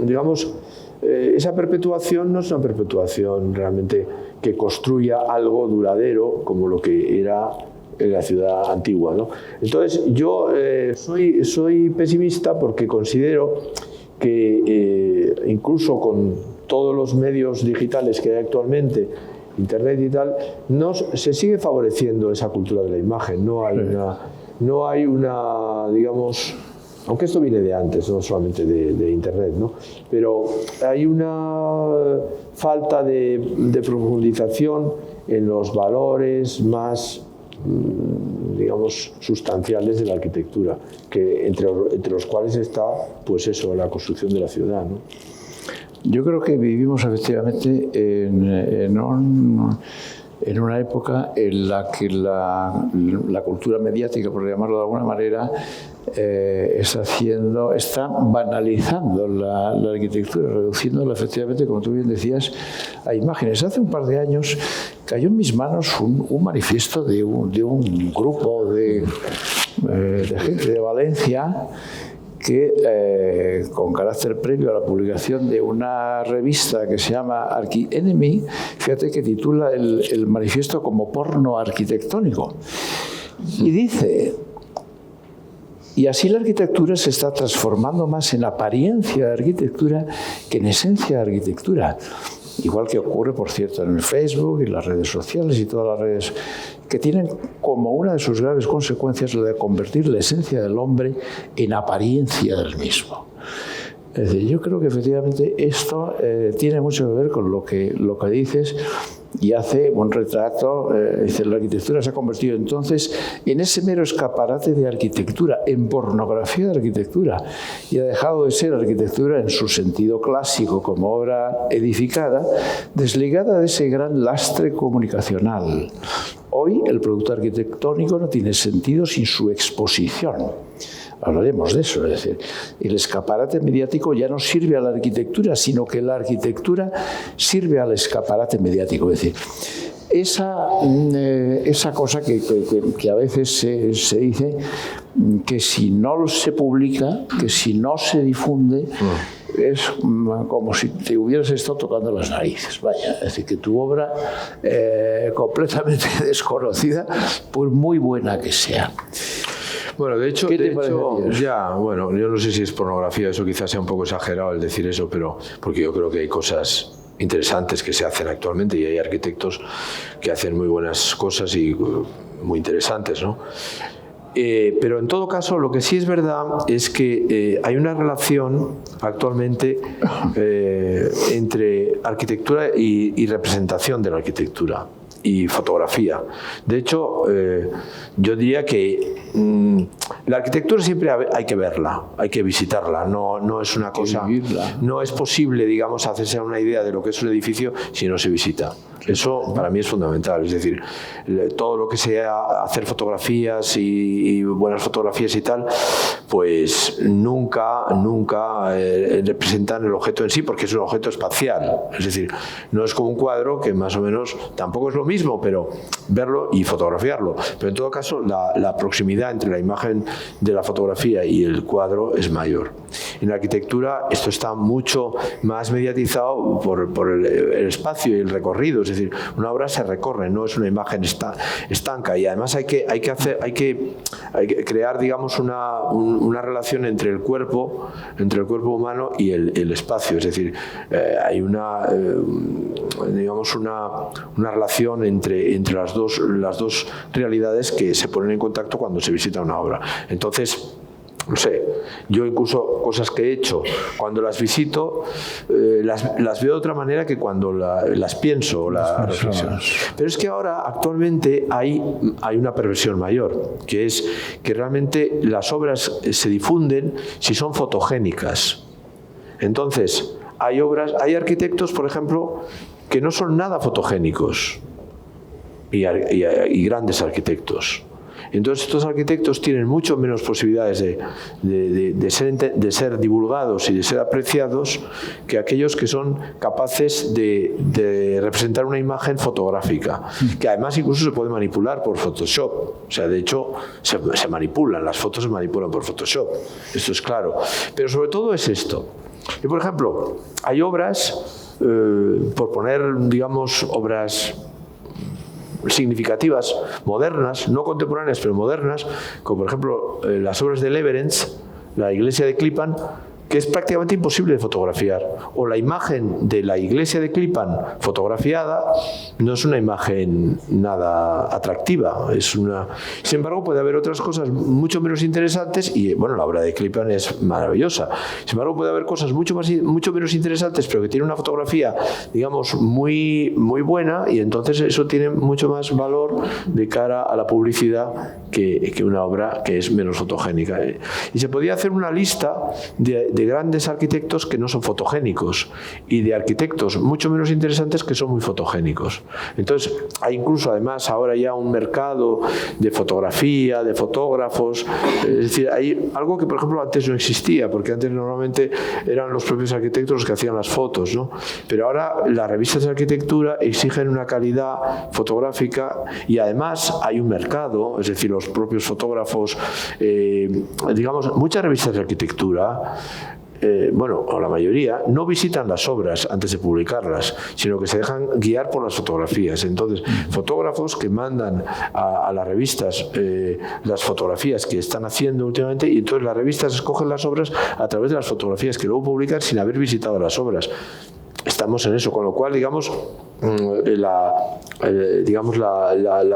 S3: digamos, esa perpetuación no es una perpetuación realmente que construya algo duradero como lo que era en la ciudad antigua, ¿no? Entonces yo soy pesimista porque considero que incluso con todos los medios digitales que hay actualmente, internet y tal, se sigue favoreciendo esa cultura de la imagen. No hay una, digamos, aunque esto viene de antes, no solamente de internet, ¿no? Pero hay una falta de profundización en los valores más, digamos, sustanciales de la arquitectura, que entre los cuales está, pues eso, la construcción de la ciudad, ¿no?
S2: Yo creo que vivimos efectivamente en una época en la que la cultura mediática, por llamarlo de alguna manera, está banalizando la arquitectura, reduciéndola efectivamente, como tú bien decías, a imágenes. Hace un par de años cayó en mis manos un manifiesto de un grupo de gente de Valencia que, con carácter previo a la publicación de una revista que se llama Archi-Enemy, fíjate que titula el manifiesto como porno arquitectónico. Y dice: y así la arquitectura se está transformando más en apariencia de arquitectura que en esencia de arquitectura. Igual que ocurre, por cierto, en el Facebook y las redes sociales y todas las redes, que tienen como una de sus graves consecuencias la de convertir la esencia del hombre en apariencia del mismo. Es decir, yo creo que efectivamente esto tiene mucho que ver con lo que dices, y hace un retrato. Dice: la arquitectura se ha convertido entonces en ese mero escaparate de arquitectura, en pornografía de arquitectura, y ha dejado de ser arquitectura en su sentido clásico como obra edificada, desligada de ese gran lastre comunicacional. Hoy el producto arquitectónico no tiene sentido sin su exposición. Hablaremos de eso, es decir, el escaparate mediático ya no sirve a la arquitectura, sino que la arquitectura sirve al escaparate mediático. Es decir, esa cosa que a veces se dice, que si no se publica, que si no se difunde, es como si te hubieras estado tocando las narices. Vaya, es decir, que tu obra completamente desconocida, por muy buena que sea.
S3: Bueno, de hecho, ya, bueno, yo no sé si es pornografía, eso quizás sea un poco exagerado el decir eso, pero porque yo creo que hay cosas interesantes que se hacen actualmente y hay arquitectos que hacen muy buenas cosas y muy interesantes, ¿no? Pero en todo caso, lo que sí es verdad es que hay una relación actualmente entre arquitectura y representación de la arquitectura y fotografía. De hecho, yo diría que la arquitectura siempre hay que verla, hay que visitarla, no es una cosa, no es posible, digamos, hacerse una idea de lo que es un edificio si no se visita. Eso para mí es fundamental, es decir, todo lo que sea hacer fotografías y buenas fotografías y tal, pues nunca representan el objeto en sí, porque es un objeto espacial, es decir, no es como un cuadro que más o menos tampoco es lo mismo, pero verlo y fotografiarlo. Pero en todo caso, la proximidad entre la imagen de la fotografía y el cuadro es mayor. En la arquitectura esto está mucho más mediatizado por el espacio y el recorrido, es decir, una obra se recorre, no es una imagen estanca, y además hay que crear, digamos, una relación entre el cuerpo humano y el espacio, es decir, hay digamos una relación entre las dos realidades que se ponen en contacto cuando se visita una obra. Entonces, no sé, yo incluso cosas que he hecho, cuando las visito, las veo de otra manera que cuando las pienso o las reflexiono. Pero es que ahora, actualmente, hay una perversión mayor, que es que realmente las obras se difunden si son fotogénicas. Entonces, hay arquitectos, por ejemplo, que no son nada fotogénicos y grandes arquitectos. Entonces estos arquitectos tienen mucho menos posibilidades de ser divulgados y de ser apreciados que aquellos que son capaces de representar una imagen fotográfica, que además incluso se puede manipular por Photoshop. O sea, de hecho, se manipulan, las fotos se manipulan por Photoshop, esto es claro. Pero sobre todo es esto. Y por ejemplo, hay obras, por poner, digamos, obras significativas, modernas, no contemporáneas, pero modernas, como por ejemplo las obras de Leverens, la iglesia de Klippan, que es prácticamente imposible de fotografiar, o la imagen de la iglesia de Klippan fotografiada no es una imagen nada atractiva, sin embargo puede haber otras cosas mucho menos interesantes, y bueno, la obra de Klippan es maravillosa, sin embargo puede haber cosas mucho menos interesantes, pero que tienen una fotografía, digamos, muy buena, y entonces eso tiene mucho más valor de cara a la publicidad que una obra que es menos fotogénica. Y se podía hacer una lista de grandes arquitectos que no son fotogénicos y de arquitectos mucho menos interesantes que son muy fotogénicos. Entonces, hay incluso además ahora ya un mercado de fotografía, de fotógrafos, es decir, hay algo que por ejemplo antes no existía, porque antes normalmente eran los propios arquitectos los que hacían las fotos, ¿no? Pero ahora las revistas de arquitectura exigen una calidad fotográfica y además hay un mercado, es decir, los propios fotógrafos, digamos, muchas revistas de arquitectura, bueno, o la mayoría, no visitan las obras antes de publicarlas, sino que se dejan guiar por las fotografías. Entonces, fotógrafos que mandan a las revistas las fotografías que están haciendo últimamente, y entonces las revistas escogen las obras a través de las fotografías que luego publican sin haber visitado las obras. Estamos en eso, con lo cual, digamos, la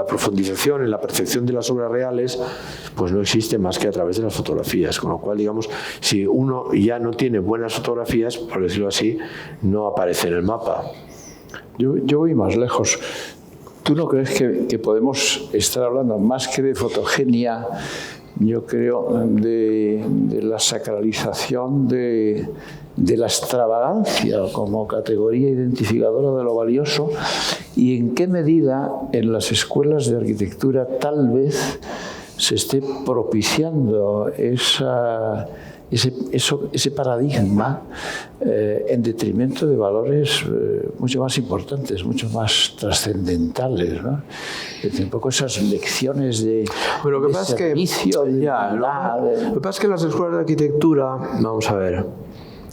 S3: profundización en la percepción de las obras reales pues no existe más que a través de las fotografías, con lo cual, digamos, si uno ya no tiene buenas fotografías, por decirlo así, no aparece en el mapa.
S2: Yo voy más lejos. ¿Tú no crees que podemos estar hablando más que de fotogenia, yo creo, de la sacralización de la extravagancia como categoría identificadora de lo valioso, y en qué medida en las escuelas de arquitectura tal vez se esté propiciando ese paradigma en detrimento de valores mucho más importantes, mucho más trascendentales, ¿no? Un poco esas lecciones de servicio.
S3: Lo que pasa es que en las escuelas de arquitectura, vamos a ver,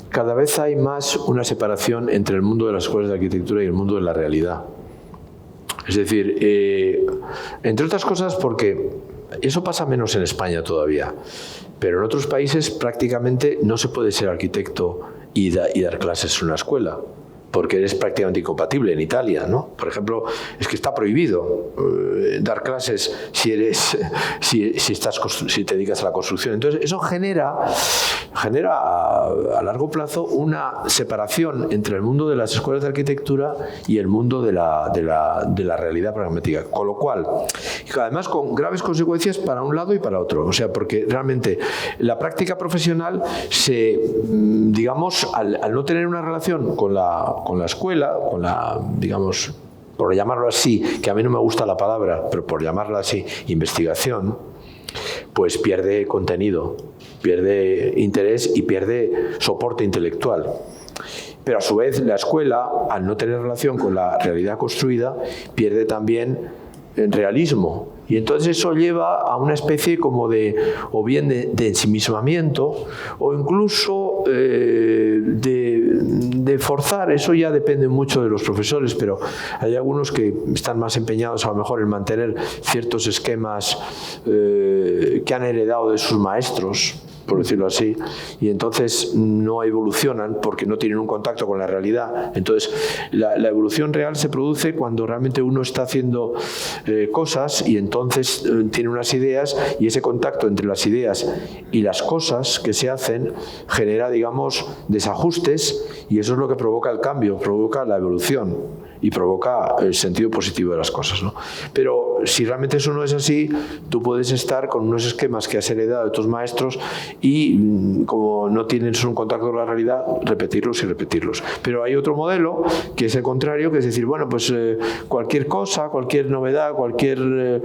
S3: cada vez hay más una separación entre el mundo de las escuelas de arquitectura y el mundo de la realidad. Es decir, entre otras cosas porque eso pasa menos en España todavía, pero en otros países prácticamente no se puede ser arquitecto y dar clases en una escuela, porque eres prácticamente incompatible. En Italia, ¿no? Por ejemplo, es que está prohibido dar clases si te dedicas a la construcción. Entonces, eso genera a largo plazo una separación entre el mundo de las escuelas de arquitectura y el mundo de la realidad pragmática. Con lo cual, además con graves consecuencias para un lado y para otro. O sea, porque realmente la práctica profesional digamos, al no tener una relación con la escuela, con la, digamos, por llamarlo así, que a mí no me gusta la palabra, pero por llamarla así, investigación, pues pierde contenido, pierde interés y pierde soporte intelectual. Pero a su vez la escuela, al no tener relación con la realidad construida, pierde también realismo. Y entonces eso lleva a una especie como de ensimismamiento, o incluso de forzar. Eso ya depende mucho de los profesores, pero hay algunos que están más empeñados a lo mejor en mantener ciertos esquemas que han heredado de sus maestros, por decirlo así, y entonces no evolucionan porque no tienen un contacto con la realidad. Entonces la evolución real se produce cuando realmente uno está haciendo cosas, y entonces tiene unas ideas, y ese contacto entre las ideas y las cosas que se hacen genera, digamos, desajustes, y eso es lo que provoca el cambio, provoca la evolución. y provoca el sentido positivo de las cosas, ¿no? Pero si realmente eso no es así, tú puedes estar con unos esquemas que has heredado de tus maestros y como no tienes un contacto con la realidad, repetirlos y repetirlos. Pero hay otro modelo que es el contrario, que es decir, bueno, pues cualquier cosa, cualquier novedad, cualquier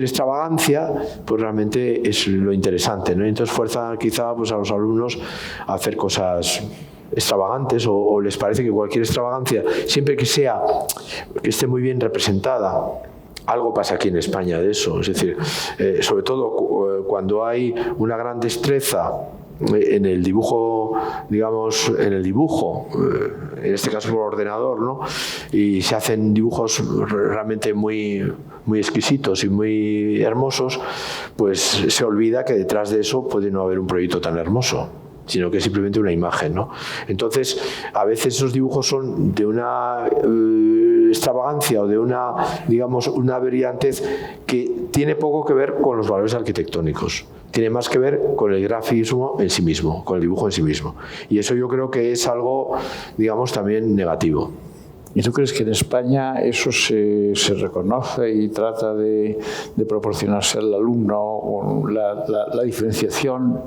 S3: extravagancia, pues realmente es lo interesante, ¿no? Entonces fuerza quizá pues a los alumnos a hacer cosas extravagantes o les parece que cualquier extravagancia, siempre que esté muy bien representada. Algo pasa aquí en España de eso, es decir, sobre todo cuando hay una gran destreza en el dibujo, digamos, en este caso por ordenador, ¿no? Y se hacen dibujos realmente muy exquisitos y muy hermosos, pues se olvida que detrás de eso puede no haber un proyecto tan hermoso, sino que es simplemente una imagen, ¿no? Entonces, a veces esos dibujos son de una extravagancia o de una brillantez que tiene poco que ver con los valores arquitectónicos. Tiene más que ver con el grafismo en sí mismo, con el dibujo en sí mismo. Y eso yo creo que es algo, digamos, también negativo.
S2: ¿Y tú crees que en España eso se reconoce y trata de proporcionarse al alumno la diferenciación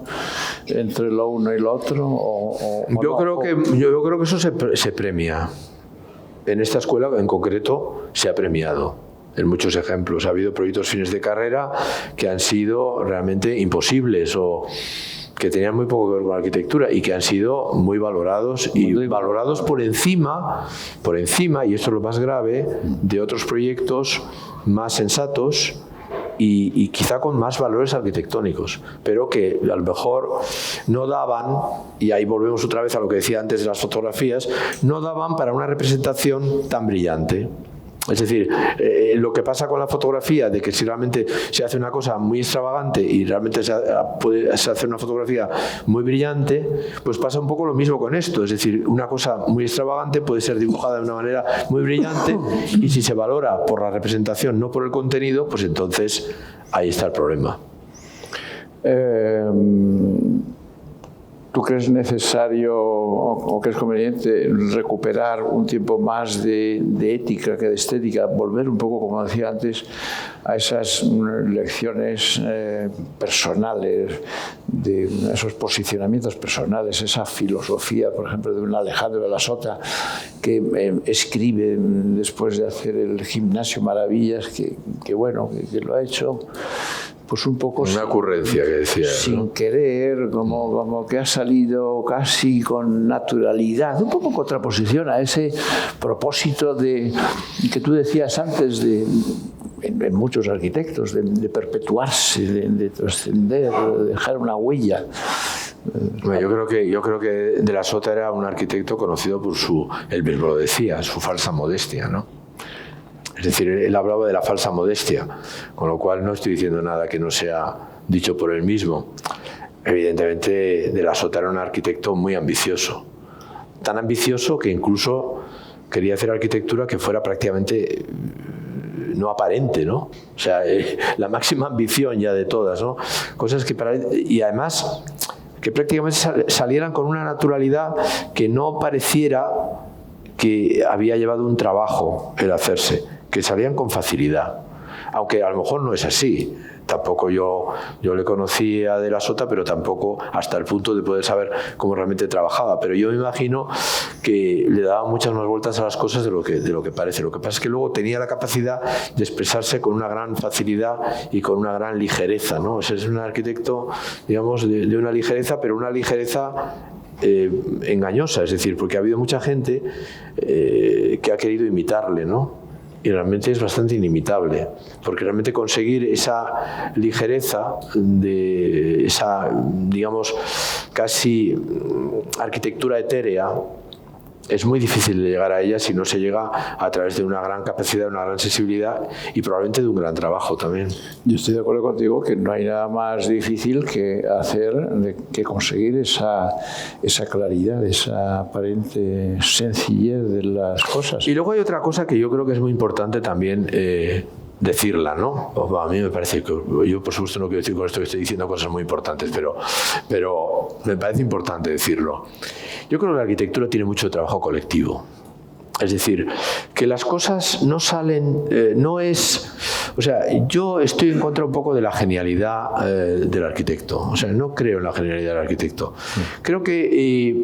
S2: entre lo uno y lo otro?
S3: Yo creo que eso se premia. En esta escuela en concreto se ha premiado. En muchos ejemplos ha habido proyectos fines de carrera que han sido realmente imposibles o que tenían muy poco que ver con la arquitectura y que han sido muy valorados y valorados por encima, y esto es lo más grave, de otros proyectos más sensatos y quizá con más valores arquitectónicos, pero que a lo mejor no daban, y ahí volvemos otra vez a lo que decía antes de las fotografías, no daban para una representación tan brillante. Es decir, lo que pasa con la fotografía, de que si realmente se hace una cosa muy extravagante y realmente se hace una fotografía muy brillante, pues pasa un poco lo mismo con esto. Es decir, una cosa muy extravagante puede ser dibujada de una manera muy brillante y si se valora por la representación, no por el contenido, pues entonces ahí está el problema.
S2: ¿Tú crees necesario o crees conveniente recuperar un tiempo más de ética que de estética? Volver un poco, como decía antes, a esas lecciones personales, de esos posicionamientos personales, esa filosofía, por ejemplo, de un Alejandro de la Sota que escribe después de hacer el Gimnasio Maravillas, que lo ha hecho pues un poco
S3: una ocurrencia que decía,
S2: sin
S3: ¿no?
S2: querer, como que ha salido casi con naturalidad, un poco contraposición a ese propósito que tú decías antes en muchos arquitectos, de perpetuarse, de trascender, de dejar una huella.
S3: Yo creo que De la Sota era un arquitecto conocido por él mismo lo decía, su falsa modestia, ¿no? Es decir, él hablaba de la falsa modestia, con lo cual no estoy diciendo nada que no sea dicho por él mismo. Evidentemente, De la Sota era un arquitecto muy ambicioso, tan ambicioso que incluso quería hacer arquitectura que fuera prácticamente no aparente, ¿no? O sea, la máxima ambición ya de todas, ¿no? Cosas que y además que prácticamente salieran con una naturalidad que no pareciera que había llevado un trabajo el hacerse, que salían con facilidad, aunque a lo mejor no es así. Tampoco yo le conocía De la Sota, pero tampoco hasta el punto de poder saber cómo realmente trabajaba. Pero yo me imagino que le daba muchas más vueltas a las cosas de lo que parece. Lo que pasa es que luego tenía la capacidad de expresarse con una gran facilidad y con una gran ligereza, ¿no? O sea, es un arquitecto, digamos, de una ligereza, pero una ligereza engañosa, es decir, porque ha habido mucha gente que ha querido imitarle, ¿no? Y realmente es bastante inimitable, porque realmente conseguir esa ligereza de esa, digamos, casi arquitectura etérea, es muy difícil de llegar a ella si no se llega a través de una gran capacidad, una gran sensibilidad y probablemente de un gran trabajo también.
S2: Yo estoy de acuerdo contigo que no hay nada más difícil que conseguir esa claridad, esa aparente sencillez de las cosas.
S3: Y luego hay otra cosa que yo creo que es muy importante también decirla, ¿no? A mí me parece que yo, por supuesto, no quiero decir con esto que estoy diciendo cosas muy importantes, pero me parece importante decirlo. Yo creo que la arquitectura tiene mucho trabajo colectivo. Es decir, que las cosas no salen, no es... O sea, yo estoy en contra un poco de la genialidad del arquitecto. O sea, no creo en la genialidad del arquitecto. Creo que,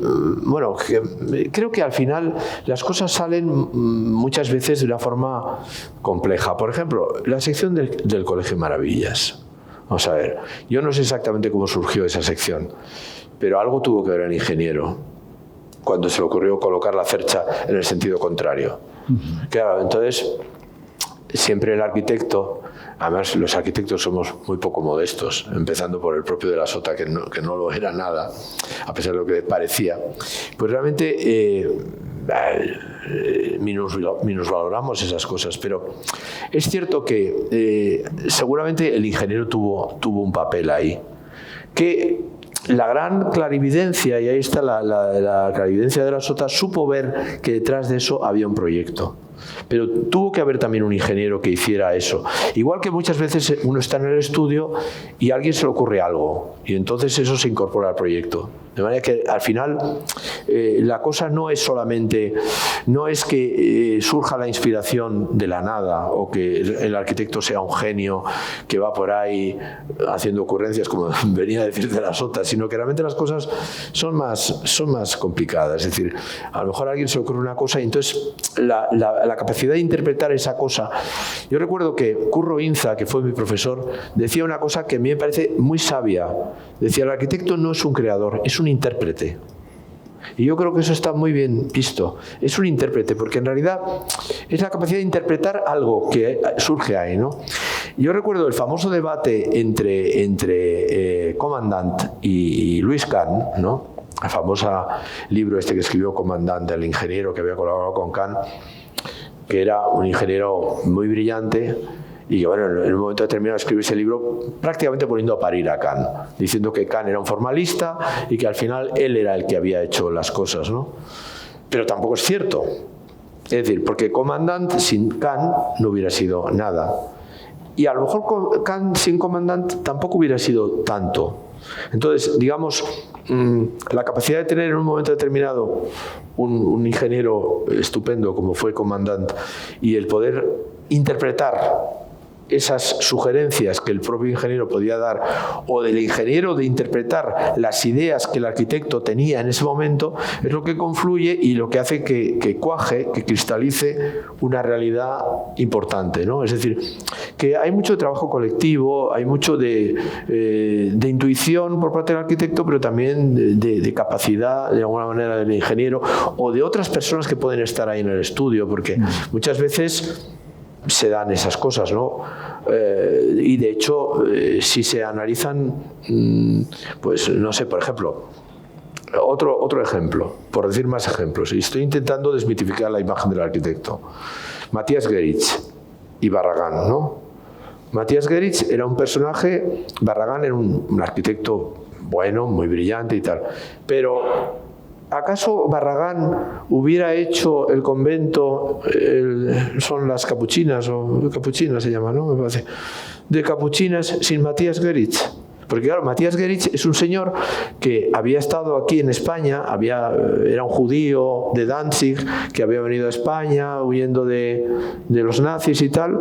S3: creo que al final las cosas salen muchas veces de una forma compleja. Por ejemplo, la sección del Colegio Maravillas. Vamos a ver, yo no sé exactamente cómo surgió esa sección, pero algo tuvo que ver el ingeniero cuando se le ocurrió colocar la cercha en el sentido contrario. Claro, entonces, siempre el arquitecto, además los arquitectos somos muy poco modestos, empezando por el propio de la Sota, que no lo era nada, a pesar de lo que parecía, pues realmente minusvaloramos esas cosas, pero es cierto que seguramente el ingeniero tuvo un papel ahí, que la gran clarividencia, y ahí está la clarividencia de la Sota, supo ver que detrás de eso había un proyecto. Pero tuvo que haber también un ingeniero que hiciera eso. Igual que muchas veces uno está en el estudio y a alguien se le ocurre algo y entonces eso se incorpora al proyecto. De manera que al final la cosa no es solamente, no es que surja la inspiración de la nada o que el arquitecto sea un genio que va por ahí haciendo ocurrencias, como venía a decir de la Sota, sino que realmente las cosas son más complicadas. Es decir, a lo mejor a alguien se le ocurre una cosa y entonces la capacidad de interpretar esa cosa. Yo recuerdo que Curro Inza, que fue mi profesor, decía una cosa que a mí me parece muy sabia. Decía, el arquitecto no es un creador, es un intérprete. Y yo creo que eso está muy bien visto. Es un intérprete, porque en realidad es la capacidad de interpretar algo que surge ahí, ¿no? Yo recuerdo el famoso debate entre Commandant y Louis Kahn, ¿no? El famoso libro este que escribió Commandant, el ingeniero que había colaborado con Kahn, que era un ingeniero muy brillante y que, bueno, en un momento determinado escribió ese libro prácticamente poniendo a parir a Kahn, diciendo que Kahn era un formalista y que al final él era el que había hecho las cosas, ¿no? Pero tampoco es cierto. Es decir, porque Commandant sin Kahn no hubiera sido nada. Y a lo mejor Kahn sin Commandant tampoco hubiera sido tanto. Entonces, digamos, la capacidad de tener en un momento determinado un ingeniero estupendo como fue Commandant y el poder interpretar esas sugerencias que el propio ingeniero podía dar, o del ingeniero de interpretar las ideas que el arquitecto tenía en ese momento, es lo que confluye y lo que hace que cuaje, que cristalice una realidad importante, ¿no? Es decir, que hay mucho trabajo colectivo, hay mucho de intuición por parte del arquitecto, pero también de capacidad, de alguna manera, del ingeniero o de otras personas que pueden estar ahí en el estudio, porque muchas veces se dan esas cosas, ¿no? Y de hecho, si se analizan, pues no sé, por ejemplo, otro ejemplo, por decir más ejemplos, y estoy intentando desmitificar la imagen del arquitecto. Matías Gerich y Barragán, ¿no? Matías Gerich era un personaje, Barragán era un arquitecto bueno, muy brillante y tal, pero ¿acaso Barragán hubiera hecho el convento, son las capuchinas, o capuchinas se llama, ¿no? Me parece, de capuchinas sin Matías Gerich? Porque claro, Matías Gerich es un señor que había estado aquí en España, era un judío de Danzig, que había venido a España huyendo de los nazis y tal,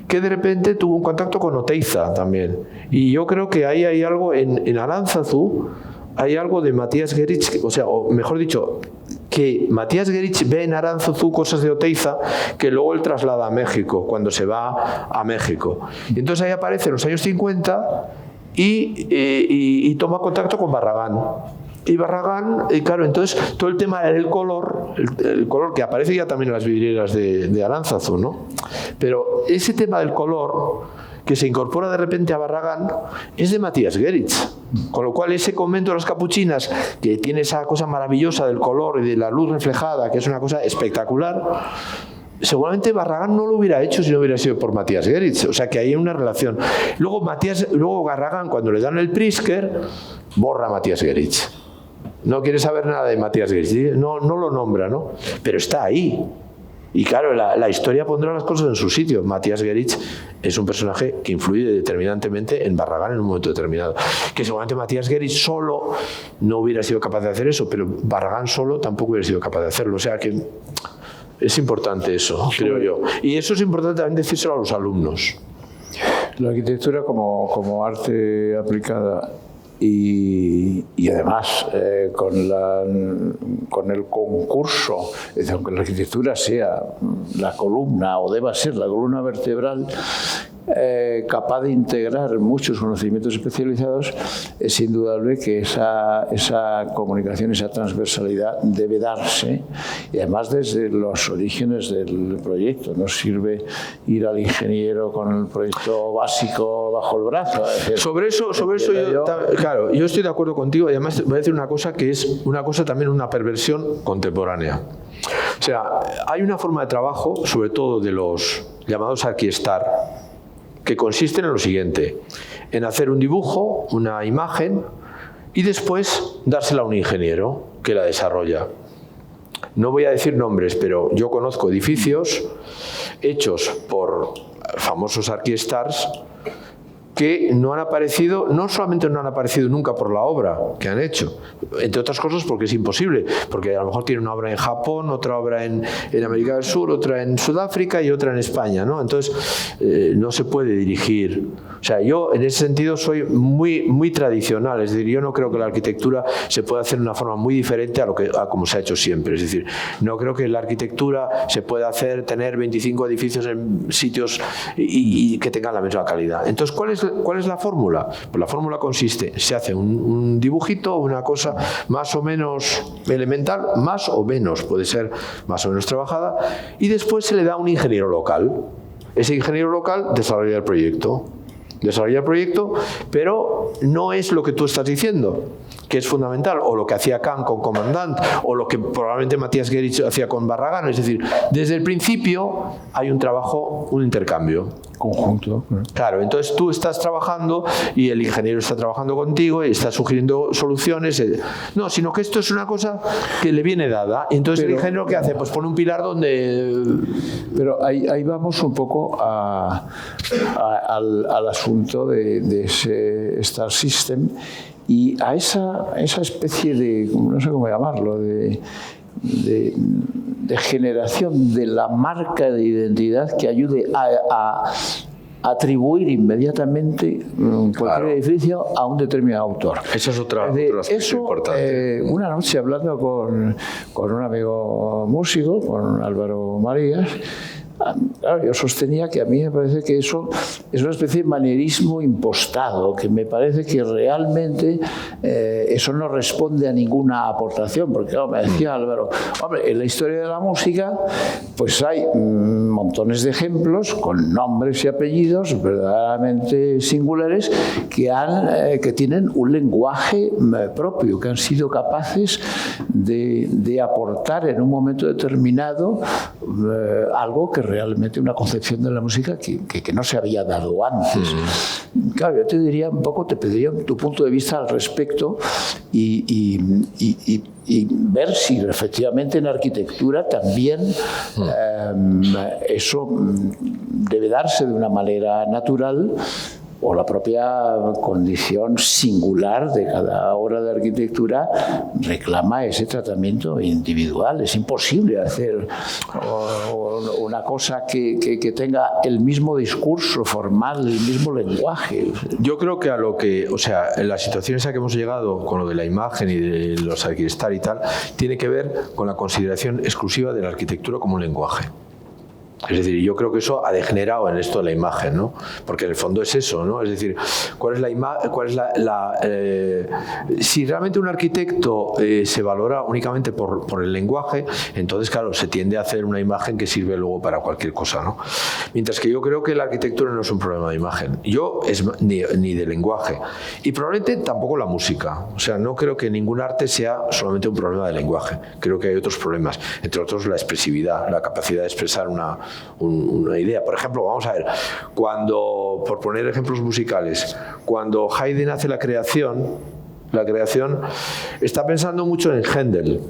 S3: que de repente tuvo un contacto con Oteiza también. Y yo creo que ahí hay algo en Aránzazu, hay algo de Matías Gerich, o mejor dicho, que Matías Gerich ve en Aránzazu cosas de Oteiza que luego él traslada a México, cuando se va a México. Y entonces ahí aparece en los años 50 y toma contacto con Barragán. Y Barragán, claro, entonces todo el tema del color, el color que aparece ya también en las vidrieras de Aránzazu, ¿no? Pero ese tema del color que se incorpora de repente a Barragán es de Matías Gerich. Con lo cual ese convento de las capuchinas, que tiene esa cosa maravillosa del color y de la luz reflejada, que es una cosa espectacular, seguramente Barragán no lo hubiera hecho si no hubiera sido por Matías Gerich. O sea que hay una relación. Luego Barragán, cuando le dan el Pritzker, borra a Matías Gerich. No quiere saber nada de Matías Gerich, no lo nombra, ¿no? Pero está ahí. Y claro, la historia pondrá las cosas en su sitio. Matías Gerich es un personaje que influye determinantemente en Barragán en un momento determinado. Que seguramente Matías Gerich solo no hubiera sido capaz de hacer eso, pero Barragán solo tampoco hubiera sido capaz de hacerlo. O sea que Es importante eso, creo yo. Y eso es importante también decírselo a los alumnos.
S2: La arquitectura como arte aplicada y además con el concurso, es decir, aunque la arquitectura sea la columna o deba ser la columna vertebral, capaz de integrar muchos conocimientos especializados, es indudable que esa comunicación, esa transversalidad debe darse, y además desde los orígenes del proyecto. No sirve ir al ingeniero con el proyecto básico bajo el brazo.
S3: Sobre eso yo estoy de acuerdo contigo, y además voy a decir una cosa que es también una perversión contemporánea. O sea, hay una forma de trabajo, sobre todo de los llamados arquistar, que consiste en lo siguiente: en hacer un dibujo, una imagen, y después dársela a un ingeniero que la desarrolla. No voy a decir nombres, pero yo conozco edificios hechos por famosos arquistars que no solamente no han aparecido nunca por la obra que han hecho, entre otras cosas porque es imposible, porque a lo mejor tienen una obra en Japón, otra obra en América del Sur, otra en Sudáfrica y otra en España, ¿no? Entonces no se puede dirigir. O sea, yo en ese sentido soy muy tradicional, es decir, yo no creo que la arquitectura se pueda hacer de una forma muy diferente a como se ha hecho siempre. Es decir, no creo que la arquitectura se pueda tener 25 edificios en sitios y que tengan la misma calidad. Entonces, ¿cuál es la fórmula? Pues la fórmula consiste: se hace un dibujito, una cosa más o menos elemental, más o menos, puede ser más o menos trabajada, y después se le da a un ingeniero local. Ese ingeniero local desarrolla el proyecto, pero no es lo que tú estás diciendo, que es fundamental, o lo que hacía Kahn con Commandant, o lo que probablemente Matías Gerich hacía con Barragán. Es decir, desde el principio hay un trabajo, un intercambio
S2: conjunto.
S3: Claro, entonces tú estás trabajando y el ingeniero está trabajando contigo y está sugiriendo soluciones. No, sino que esto es una cosa que le viene dada. Y entonces el ingeniero, ¿qué hace? Pues pone un pilar donde...
S2: Pero ahí vamos un poco al asunto de ese Star System y a esa especie de, no sé cómo llamarlo, de generación de la marca de identidad que ayude a atribuir inmediatamente cualquier edificio a un determinado autor.
S3: Esa es otro aspecto importante.
S2: Una noche hablando con un amigo músico, con Álvaro Marías, claro, yo sostenía que a mí me parece que eso es una especie de manierismo impostado, que me parece que realmente eso no responde a ninguna aportación, porque claro, me decía Álvaro, hombre, en la historia de la música pues hay montones de ejemplos con nombres y apellidos verdaderamente singulares que tienen un lenguaje propio, que han sido capaces de aportar en un momento determinado algo que realmente una concepción de la música que no se había dado antes. Claro, yo te diría un poco, te pediría tu punto de vista al respecto y ver si efectivamente en arquitectura también eso debe darse de una manera natural, o la propia condición singular de cada obra de arquitectura reclama ese tratamiento individual. Es imposible hacer una cosa que tenga el mismo discurso formal, el mismo lenguaje.
S3: Yo creo que en las situaciones a que hemos llegado con lo de la imagen y de los arquistar y tal, tiene que ver con la consideración exclusiva de la arquitectura como un lenguaje. Es decir, yo creo que eso ha degenerado en esto de la imagen, ¿no? Porque en el fondo es eso, ¿no? Es decir, si realmente un arquitecto se valora únicamente por el lenguaje, entonces, claro, se tiende a hacer una imagen que sirve luego para cualquier cosa, ¿no? Mientras que yo creo que la arquitectura no es un problema de imagen. Ni de lenguaje. Y probablemente tampoco la música. O sea, no creo que ningún arte sea solamente un problema de lenguaje. Creo que hay otros problemas. Entre otros, la expresividad, la capacidad de expresar una idea. Por ejemplo, vamos a ver, por poner ejemplos musicales, cuando Haydn hace la creación está pensando mucho en Händel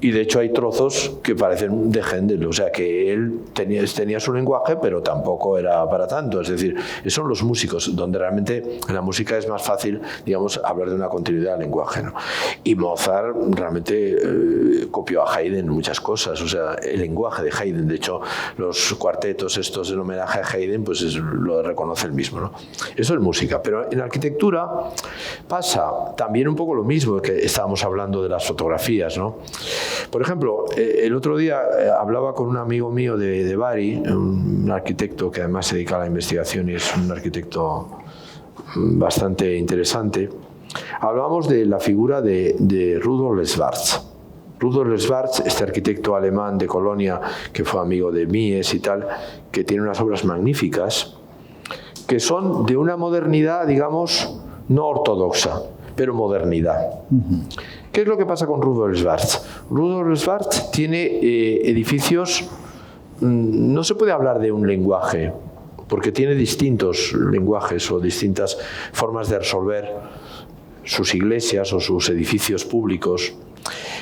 S3: Y de hecho hay trozos que parecen de Händel, o sea que él tenía su lenguaje, pero tampoco era para tanto. Es decir, son los músicos, donde realmente en la música es más fácil, digamos, hablar de una continuidad del lenguaje, ¿no? Y Mozart realmente copió a Haydn muchas cosas, o sea, el lenguaje de Haydn. De hecho, los cuartetos estos en homenaje a Haydn, pues lo reconoce el mismo, ¿no? Eso es música, pero en arquitectura pasa también un poco lo mismo que estábamos hablando de las fotografías, ¿no? Por ejemplo, el otro día hablaba con un amigo mío de Bari, un arquitecto que además se dedica a la investigación y es un arquitecto bastante interesante. Hablábamos de la figura de Rudolf Schwarz. Rudolf Schwarz, este arquitecto alemán de Colonia, que fue amigo de Mies y tal, que tiene unas obras magníficas, que son de una modernidad, digamos, no ortodoxa, pero modernidad. ¿Qué es lo que pasa con Rudolf Schwarz? Rudolf Schwarz tiene edificios, no se puede hablar de un lenguaje, porque tiene distintos lenguajes o distintas formas de resolver sus iglesias o sus edificios públicos.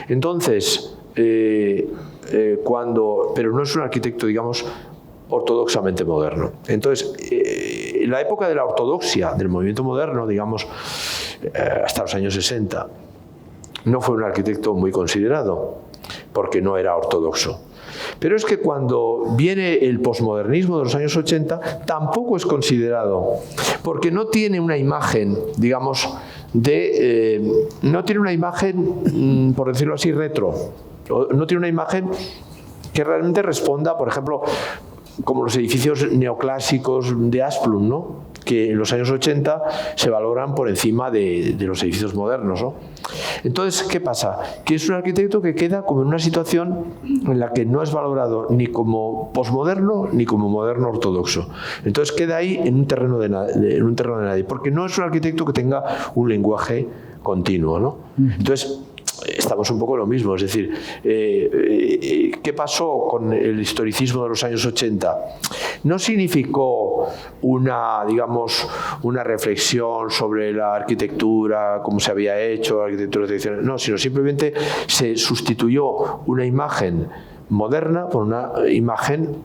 S3: Entonces, pero no es un arquitecto, digamos, ortodoxamente moderno. Entonces, en la época de la ortodoxia, del movimiento moderno, digamos, hasta los años 60, no fue un arquitecto muy considerado, porque no era ortodoxo. Pero es que cuando viene el posmodernismo de los años 80, tampoco es considerado, porque no tiene una imagen, digamos, no tiene una imagen, por decirlo así, retro. No tiene una imagen que realmente responda, por ejemplo, como los edificios neoclásicos de Asplund, ¿no? Que en los años 80 se valoran por encima de los edificios modernos, ¿no? Entonces, ¿qué pasa? Que es un arquitecto que queda como en una situación en la que no es valorado ni como posmoderno ni como moderno ortodoxo. Entonces queda ahí en un terreno de nadie, porque no es un arquitecto que tenga un lenguaje continuo, ¿no? Entonces, estamos un poco en lo mismo, es decir, ¿qué pasó con el historicismo de los años 80? No significó una reflexión sobre la arquitectura, cómo se había hecho, la arquitectura tradicional, no, sino simplemente se sustituyó una imagen moderna por una imagen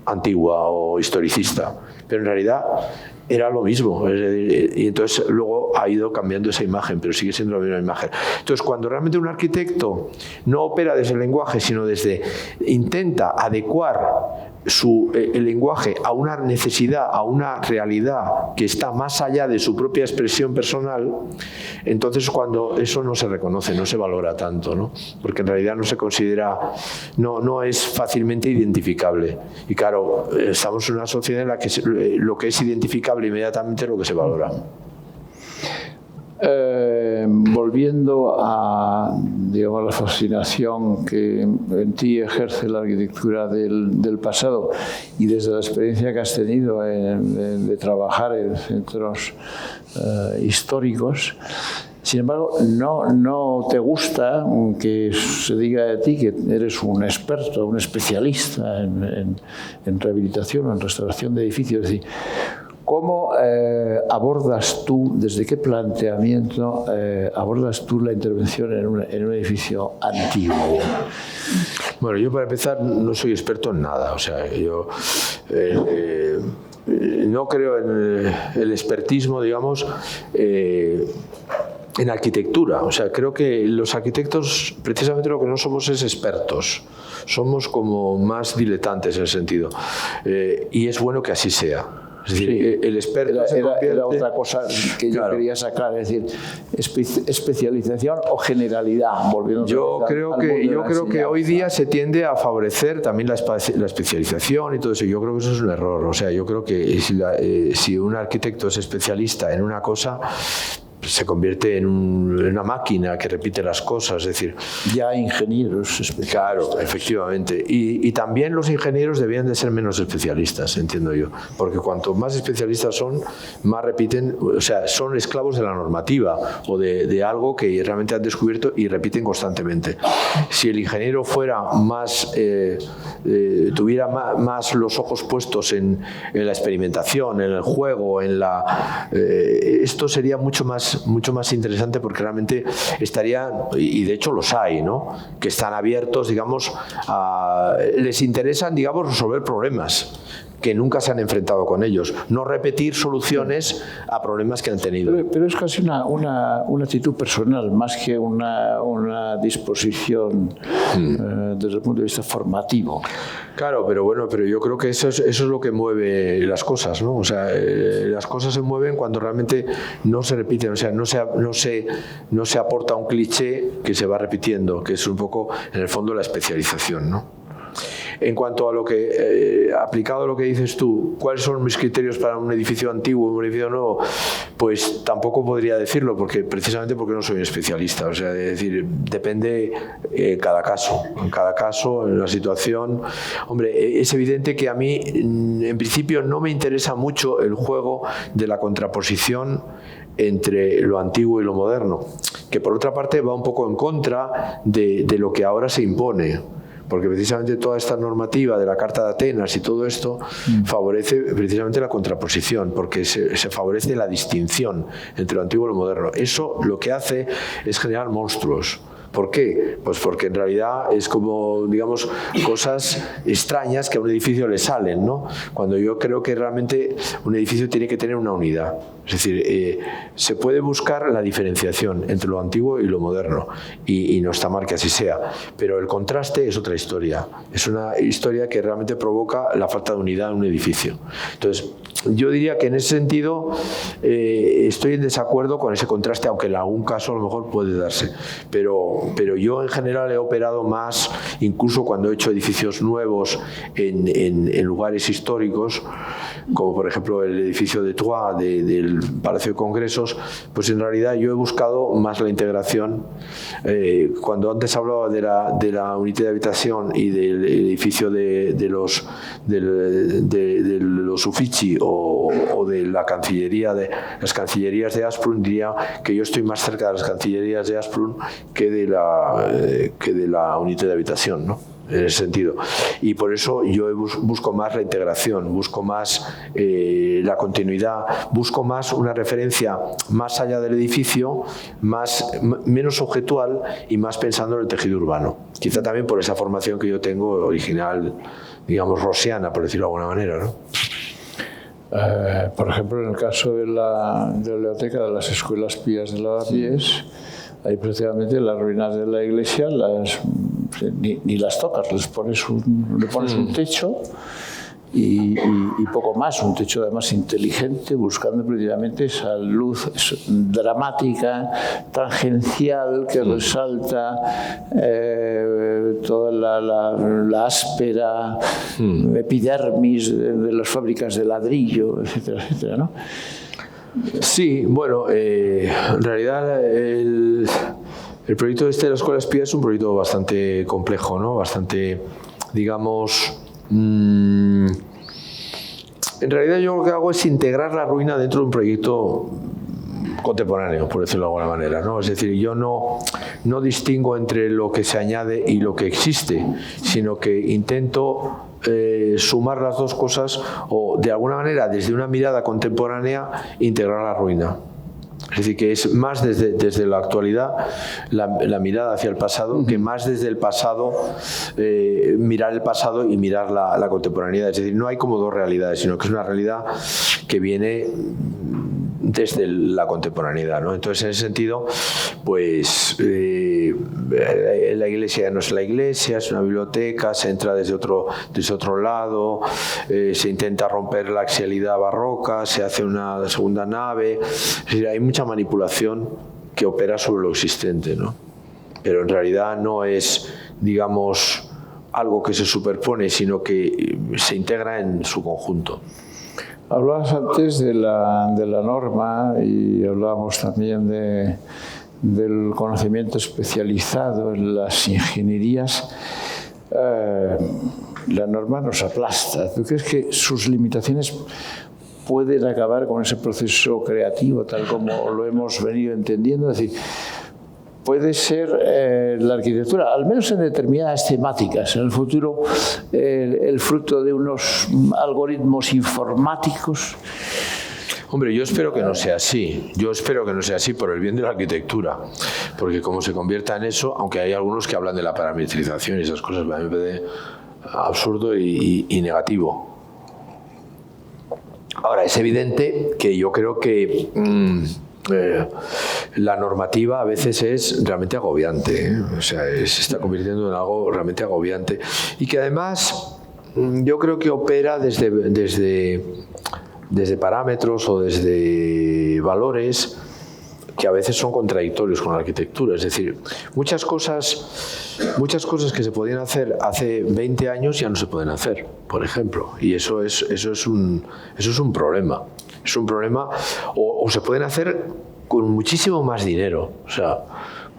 S3: antigua o historicista, pero en realidad era lo mismo, y entonces luego ha ido cambiando esa imagen, pero sigue siendo la misma imagen. Entonces, cuando realmente un arquitecto no opera desde el lenguaje, sino intenta adecuar el lenguaje a una necesidad, a una realidad que está más allá de su propia expresión personal, entonces cuando eso no se reconoce, no se valora tanto, ¿no? Porque en realidad no se considera, no es fácilmente identificable. Y claro, estamos en una sociedad en la que lo que es identificable inmediatamente es lo que se valora.
S2: Volviendo a, digamos, la fascinación que en ti ejerce la arquitectura del pasado y desde la experiencia que has tenido de trabajar en centros históricos, sin embargo, no te gusta que se diga de ti que eres un experto, un especialista en rehabilitación o en restauración de edificios. Es decir, ¿cómo abordas tú, desde qué planteamiento abordas tú la intervención en un edificio antiguo?
S3: Bueno, yo para empezar no soy experto en nada, o sea, yo no creo en el expertismo, digamos, en arquitectura. O sea, creo que los arquitectos precisamente lo que no somos es expertos, somos como más diletantes en ese sentido, y es bueno que así sea. Es decir, sí, el experto
S2: era otra cosa que yo quería sacar, es decir, especialización o generalidad.
S3: Yo creo que hoy día se tiende a favorecer también la especialización y todo eso. Yo creo que eso es un error. O sea, yo creo que si un arquitecto es especialista en una cosa, se convierte en una máquina que repite las cosas, es decir...
S2: Ya hay ingenieros especialistas.
S3: Claro, efectivamente. Y también los ingenieros debían de ser menos especialistas, entiendo yo. Porque cuanto más especialistas son, más repiten, o sea, son esclavos de la normativa o de algo que realmente han descubierto y repiten constantemente. Si el ingeniero fuera más... tuviera más los ojos puestos en la experimentación, en el juego, esto sería mucho más mucho más interesante, porque realmente estaría, y de hecho los hay, ¿no?, que están abiertos, digamos, les interesan, digamos, resolver problemas que nunca se han enfrentado con ellos, no repetir soluciones a problemas que han tenido.
S2: Pero es casi una actitud personal, más que una disposición desde el punto de vista formativo.
S3: Claro, pero yo creo que eso es lo que mueve las cosas, ¿no? O sea, las cosas se mueven cuando realmente no se repiten, o sea, no se aporta un cliché que se va repitiendo, que es un poco, en el fondo, la especialización, ¿no? En cuanto a lo que, aplicado a lo que dices tú, ¿cuáles son mis criterios para un edificio antiguo, un edificio nuevo? Pues tampoco podría decirlo, precisamente porque no soy un especialista. O sea, es decir, depende en cada caso, en la situación. Hombre, es evidente que a mí, en principio, no me interesa mucho el juego de la contraposición entre lo antiguo y lo moderno, que por otra parte va un poco en contra de lo que ahora se impone. Porque precisamente toda esta normativa de la Carta de Atenas y todo esto favorece precisamente la contraposición, porque se favorece la distinción entre lo antiguo y lo moderno. Eso lo que hace es generar monstruos. ¿Por qué? Pues porque en realidad es como, digamos, cosas extrañas que a un edificio le salen, ¿no? Cuando yo creo que realmente un edificio tiene que tener una unidad. Es decir, se puede buscar la diferenciación entre lo antiguo y lo moderno, y no está mal que así sea, pero el contraste es otra historia. Es una historia que realmente provoca la falta de unidad en un edificio. Entonces, yo diría que en ese sentido estoy en desacuerdo con ese contraste, aunque en algún caso a lo mejor puede darse, pero yo en general he operado más, incluso cuando he hecho edificios nuevos en lugares históricos, como por ejemplo el edificio de Troyes del Palacio de Congresos, pues en realidad yo he buscado más la integración. Cuando antes hablaba de la unidad de habitación y del edificio de los Uffizi o de la Cancillería, de las Cancillerías de Asprun, diría que yo estoy más cerca de las Cancillerías de Asprun que de la unidad de habitación, ¿no?, en ese sentido. Y por eso yo busco más la integración, busco más la continuidad, busco más una referencia más allá del edificio, menos objetual y más pensando en el tejido urbano. Quizá también por esa formación que yo tengo original, digamos, rosiana, por decirlo de alguna manera, ¿no?
S2: Por ejemplo, en el caso de la biblioteca de las escuelas pías de Lavapiés, ahí precisamente las ruinas de la iglesia ni las tocas, le pones un techo y poco más, un techo además inteligente, buscando precisamente esa luz dramática, tangencial, que resalta toda la áspera epidermis de las fábricas de ladrillo, etcétera, etcétera, ¿no?
S3: Sí, bueno, en realidad el proyecto de la Escuela Espía es un proyecto bastante complejo, ¿no? Bastante, digamos... en realidad yo lo que hago es integrar la ruina dentro de un proyecto contemporáneo, por decirlo de alguna manera, ¿no? Es decir, yo no distingo entre lo que se añade y lo que existe, sino que intento sumar las dos cosas, o de alguna manera desde una mirada contemporánea integrar la ruina. Es decir, que es más desde la actualidad la mirada hacia el pasado, que más desde el pasado mirar el pasado y mirar la contemporaneidad. Es decir, no hay como dos realidades, sino que es una realidad que viene desde la contemporaneidad, ¿no? Entonces, en ese sentido, pues la iglesia no es la iglesia, es una biblioteca, se entra desde otro lado, se intenta romper la axialidad barroca, se hace una segunda nave. Es decir, hay mucha manipulación que opera sobre lo existente, ¿no? Pero en realidad no es, digamos, algo que se superpone, sino que se integra en su conjunto.
S2: Hablabas antes de la norma y hablábamos también del conocimiento especializado en las ingenierías. La norma nos aplasta. ¿Tú crees que sus limitaciones pueden acabar con ese proceso creativo tal como lo hemos venido entendiendo? Es decir, puede ser la arquitectura, al menos en determinadas temáticas, en el futuro, el fruto de unos algoritmos informáticos.
S3: Hombre, yo espero que no sea así. Yo espero que no sea así por el bien de la arquitectura. Porque como se convierta en eso, aunque hay algunos que hablan de la parametrización y esas cosas, a mí me parece absurdo y negativo. Ahora, es evidente que yo creo que la normativa a veces es realmente agobiante, ¿eh? O sea, se está convirtiendo en algo realmente agobiante y que además yo creo que opera desde parámetros o desde valores que a veces son contradictorios con la arquitectura. Es decir, muchas cosas que se podían hacer hace 20 años ya no se pueden hacer, por ejemplo, y eso es un problema. Es un problema, o se pueden hacer con muchísimo más dinero. O sea,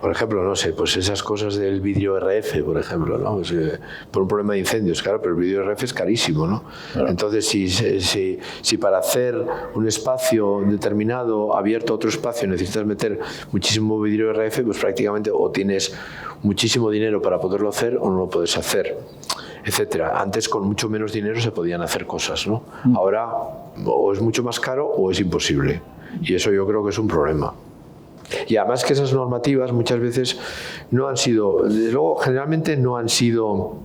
S3: por ejemplo, no sé, pues esas cosas del vidrio RF, por ejemplo, ¿no? Pues, por un problema de incendios, claro, pero el vidrio RF es carísimo, ¿no? Claro. Entonces, si para hacer un espacio determinado abierto a otro espacio necesitas meter muchísimo vidrio RF, pues prácticamente o tienes muchísimo dinero para poderlo hacer o no lo puedes hacer, etcétera. Antes con mucho menos dinero se podían hacer cosas, ¿no? Ahora o es mucho más caro o es imposible. Y eso yo creo que es un problema. Y además que esas normativas muchas veces no han sido, desde luego generalmente no han sido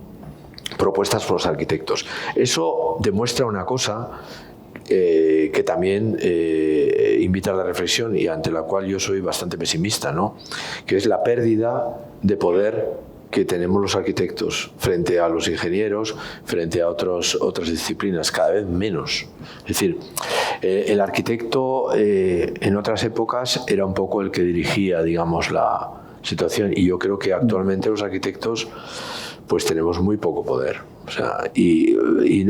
S3: propuestas por los arquitectos. Eso demuestra una cosa que también invita a la reflexión y ante la cual yo soy bastante pesimista, ¿no? Que es la pérdida de poder que tenemos los arquitectos frente a los ingenieros, frente a otras disciplinas, cada vez menos. Es decir, el arquitecto en otras épocas era un poco el que dirigía, digamos, la situación, y yo creo que actualmente los arquitectos pues tenemos muy poco poder. O sea, y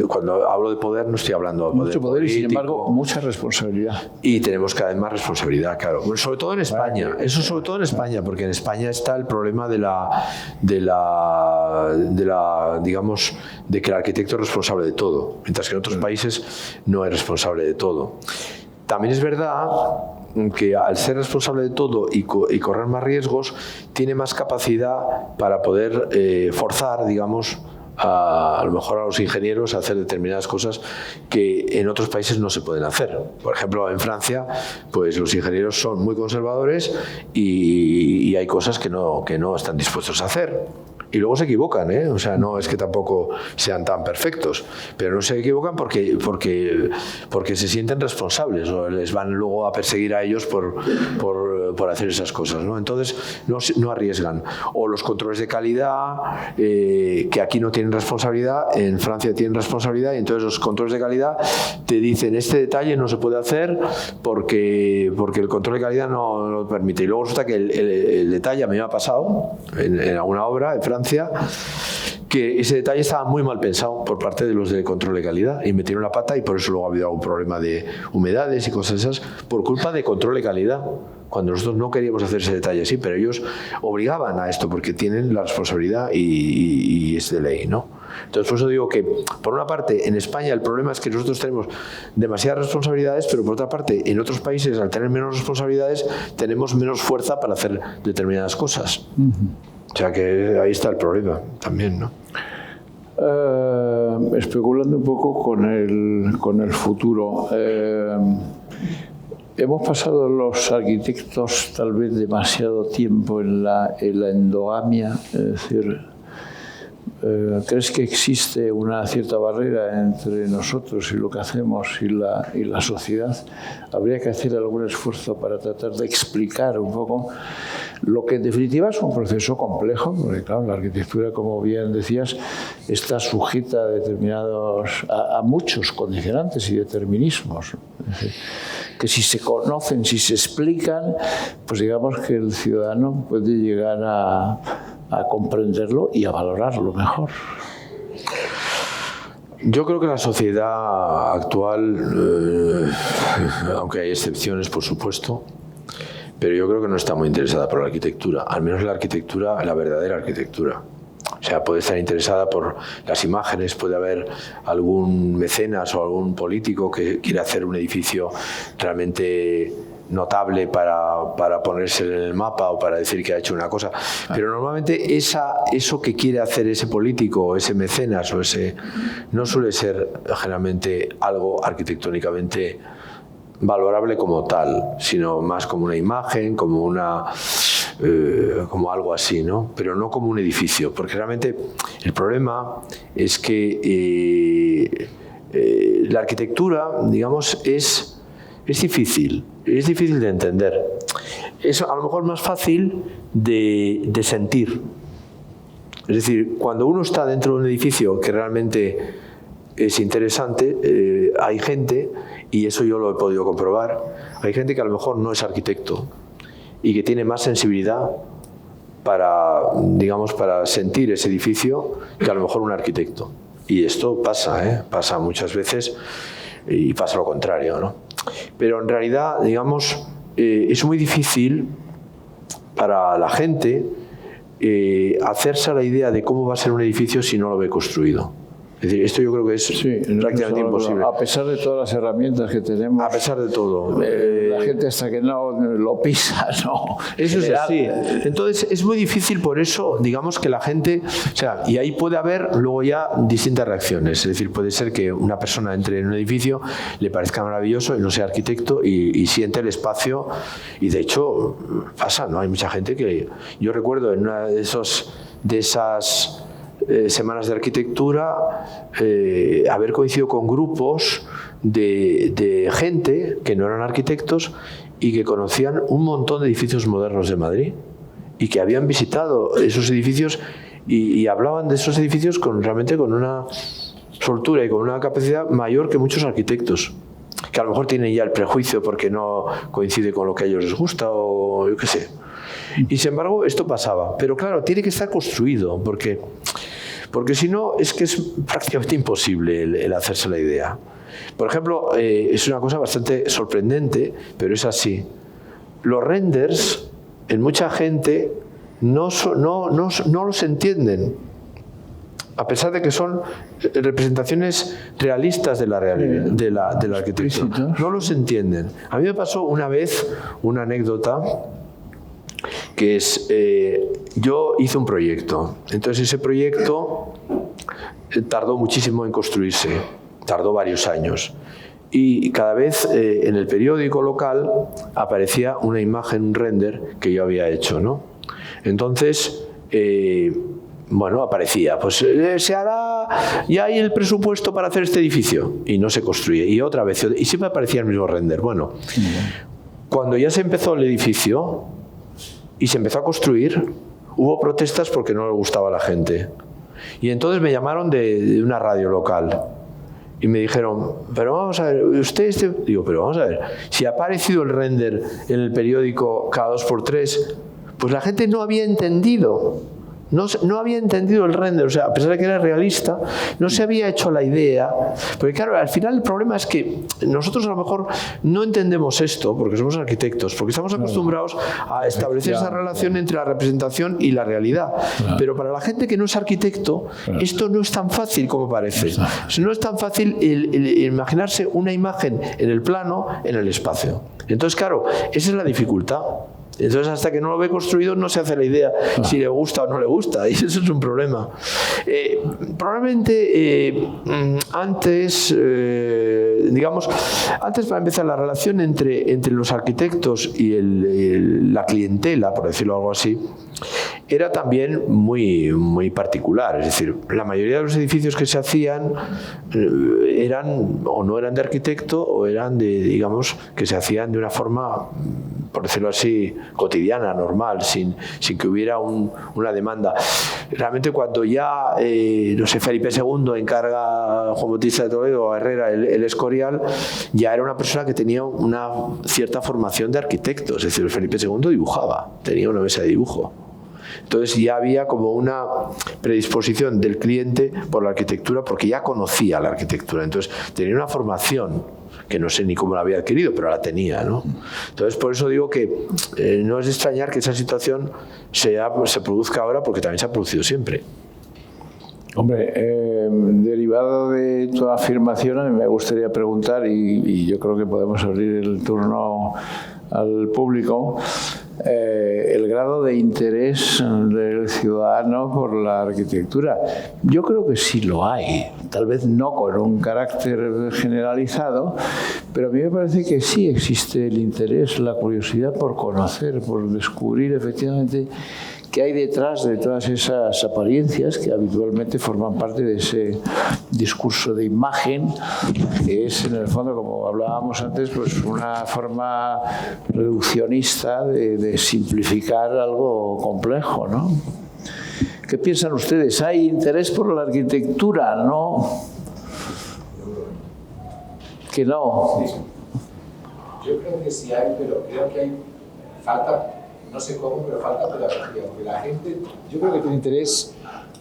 S3: cuando hablo de poder no estoy hablando de poder
S2: mucho poder
S3: político,
S2: y sin embargo mucha responsabilidad.
S3: Y tenemos cada vez más responsabilidad, claro. Bueno, sobre todo en España. Eso sobre todo en España, porque en España está el problema de la digamos, de que el arquitecto es responsable de todo, mientras que en otros países no es responsable de todo. También es verdad que al ser responsable de todo y correr más riesgos, tiene más capacidad para poder forzar, digamos, a lo mejor a los ingenieros a hacer determinadas cosas que en otros países no se pueden hacer. Por ejemplo, en Francia, pues los ingenieros son muy conservadores y hay cosas que no están dispuestos a hacer. Y luego se equivocan, ¿eh? O sea, no es que tampoco sean tan perfectos, pero no se equivocan porque se sienten responsables o les van luego a perseguir a ellos por hacer esas cosas, ¿no? Entonces no arriesgan. O los controles de calidad, que aquí no tienen responsabilidad, en Francia tienen responsabilidad, y entonces los controles de calidad te dicen este detalle no se puede hacer porque el control de calidad no lo permite. Y luego resulta que el detalle, a mí me ha pasado en alguna obra en Francia, que ese detalle estaba muy mal pensado por parte de los de control de calidad y metieron la pata, y por eso luego ha habido algún problema de humedades y cosas esas por culpa de control de calidad, cuando nosotros no queríamos hacer ese detalle así, pero ellos obligaban a esto porque tienen la responsabilidad y es de ley, ¿no? Entonces, por eso digo que, por una parte, en España el problema es que nosotros tenemos demasiadas responsabilidades, pero por otra parte, en otros países, al tener menos responsabilidades, tenemos menos fuerza para hacer determinadas cosas. O sea que ahí está el problema también, ¿no?
S2: Especulando un poco con el futuro, hemos pasado los arquitectos tal vez demasiado tiempo en la endogamia, es decir, ¿crees que existe una cierta barrera entre nosotros y lo que hacemos y la sociedad? ¿Habría que hacer algún esfuerzo para tratar de explicar un poco lo que en definitiva es un proceso complejo? Porque claro, la arquitectura, como bien decías, está sujeta a muchos condicionantes y determinismos. Es decir, que si se conocen, si se explican, pues digamos que el ciudadano puede llegar a comprenderlo y a valorarlo mejor.
S3: Yo creo que la sociedad actual, aunque hay excepciones, por supuesto, pero yo creo que no está muy interesada por la arquitectura, al menos la arquitectura, la verdadera arquitectura. O sea, puede estar interesada por las imágenes, puede haber algún mecenas o algún político que quiera hacer un edificio realmente notable para ponerse en el mapa o para decir que ha hecho una cosa, pero normalmente eso que quiere hacer ese político o ese mecenas o ese no suele ser generalmente algo arquitectónicamente valorable como tal, sino más como una imagen, como algo así, ¿no? Pero no como un edificio, porque realmente el problema es que la arquitectura, digamos, es difícil de entender. Es a lo mejor más fácil de sentir. Es decir, cuando uno está dentro de un edificio que realmente es interesante, hay gente, y eso yo lo he podido comprobar, hay gente que a lo mejor no es arquitecto y que tiene más sensibilidad para sentir ese edificio que a lo mejor un arquitecto. Y esto pasa muchas veces, y pasa lo contrario, ¿no? Pero en realidad, digamos, es muy difícil para la gente hacerse a la idea de cómo va a ser un edificio si no lo ve construido. Es decir, esto yo creo que es prácticamente imposible.
S2: A pesar de todas las herramientas que tenemos.
S3: A pesar de todo.
S2: La gente hasta que no lo pisa, ¿no?
S3: Eso es así. Entonces es muy difícil por eso, digamos que la gente, y ahí puede haber luego ya distintas reacciones. Es decir, puede ser que una persona entre en un edificio, le parezca maravilloso y no sea arquitecto y siente el espacio. Y de hecho pasa, ¿no? Hay mucha gente que... Yo recuerdo en una de esas semanas de arquitectura, haber coincidido con grupos de gente que no eran arquitectos y que conocían un montón de edificios modernos de Madrid y que habían visitado esos edificios y hablaban de esos edificios realmente con una soltura y con una capacidad mayor que muchos arquitectos, que a lo mejor tienen ya el prejuicio porque no coincide con lo que a ellos les gusta o yo qué sé. Y sin embargo esto pasaba, pero claro, tiene que estar construido porque si no es que es prácticamente imposible el hacerse la idea. Por ejemplo, es una cosa bastante sorprendente, pero es así. Los renders en mucha gente no los entienden, a pesar de que son representaciones realistas de la realidad, de la arquitectura. No los entienden. A mí me pasó una vez una anécdota que es, yo hice un proyecto, entonces ese proyecto tardó muchísimo en construirse, tardó varios años, y cada vez en el periódico local aparecía una imagen, un render que yo había hecho, ¿no? Entonces, aparecía, pues se hará, ya hay el presupuesto para hacer este edificio, y no se construye, y otra vez, y siempre aparecía el mismo render. Bueno, cuando ya se empezó el edificio y se empezó a construir, hubo protestas porque no le gustaba a la gente. Y entonces me llamaron de una radio local y me dijeron, pero vamos a ver, pero vamos a ver, si ha aparecido el render en el periódico cada 2x3, pues la gente no había entendido. No había entendido el render, o sea, a pesar de que era realista, no se había hecho la idea. Porque claro, al final el problema es que nosotros a lo mejor no entendemos esto, porque somos arquitectos, porque estamos acostumbrados a establecer esa relación entre la representación y la realidad. Pero para la gente que no es arquitecto, esto no es tan fácil como parece. No es tan fácil el imaginarse una imagen en el plano, en el espacio. Entonces, claro, esa es la dificultad. Entonces, hasta que no lo ve construido, no se hace la idea si le gusta o no le gusta, y eso es un problema. Probablemente antes para empezar, la relación entre los arquitectos y la clientela, por decirlo algo así, era también muy, muy particular. Es decir, la mayoría de los edificios que se hacían eran o no eran de arquitecto o eran que se hacían de una forma, por decirlo así, cotidiana, normal, sin que hubiera una demanda. Realmente cuando ya, Felipe II encarga a Juan Bautista de Toledo o a Herrera el Escorial, ya era una persona que tenía una cierta formación de arquitecto. Es decir, Felipe II dibujaba, tenía una mesa de dibujo. Entonces ya había como una predisposición del cliente por la arquitectura, porque ya conocía la arquitectura. Entonces tenía una formación que no sé ni cómo la había adquirido, pero la tenía, ¿no? Entonces por eso digo que no es de extrañar que esa situación se produzca ahora, porque también se ha producido siempre.
S2: Hombre, derivado de tu afirmación, a mí me gustaría preguntar, y yo creo que podemos abrir el turno al público, el grado de interés del ciudadano por la arquitectura. Yo creo que sí lo hay, tal vez no con un carácter generalizado, pero a mí me parece que sí existe el interés, la curiosidad por conocer, por descubrir efectivamente qué hay detrás de todas esas apariencias que habitualmente forman parte de ese discurso de imagen, que es en el fondo, como hablábamos antes, pues una forma reduccionista de simplificar algo complejo, ¿no? ¿Qué piensan ustedes? ¿Hay interés por la arquitectura? ¿No? ¿Que no?
S4: Yo creo que sí hay, pero creo que hay falta. No sé cómo, pero falta pedagogía, porque la gente, yo creo que tiene interés,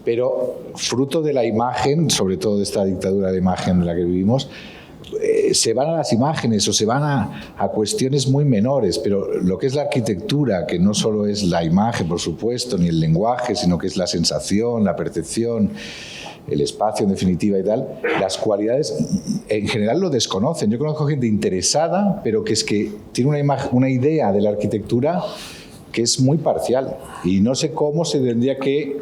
S4: pero fruto de la imagen, sobre todo de esta dictadura de imagen en la que vivimos, se van a las imágenes o se van a cuestiones muy menores, pero lo que es la arquitectura, que no solo es la imagen, por supuesto, ni el lenguaje, sino que es la sensación, la percepción, el espacio en definitiva y tal, las cualidades en general lo desconocen. Yo conozco gente interesada, pero que es que tiene una idea de la arquitectura que es muy parcial, y no sé cómo se tendría que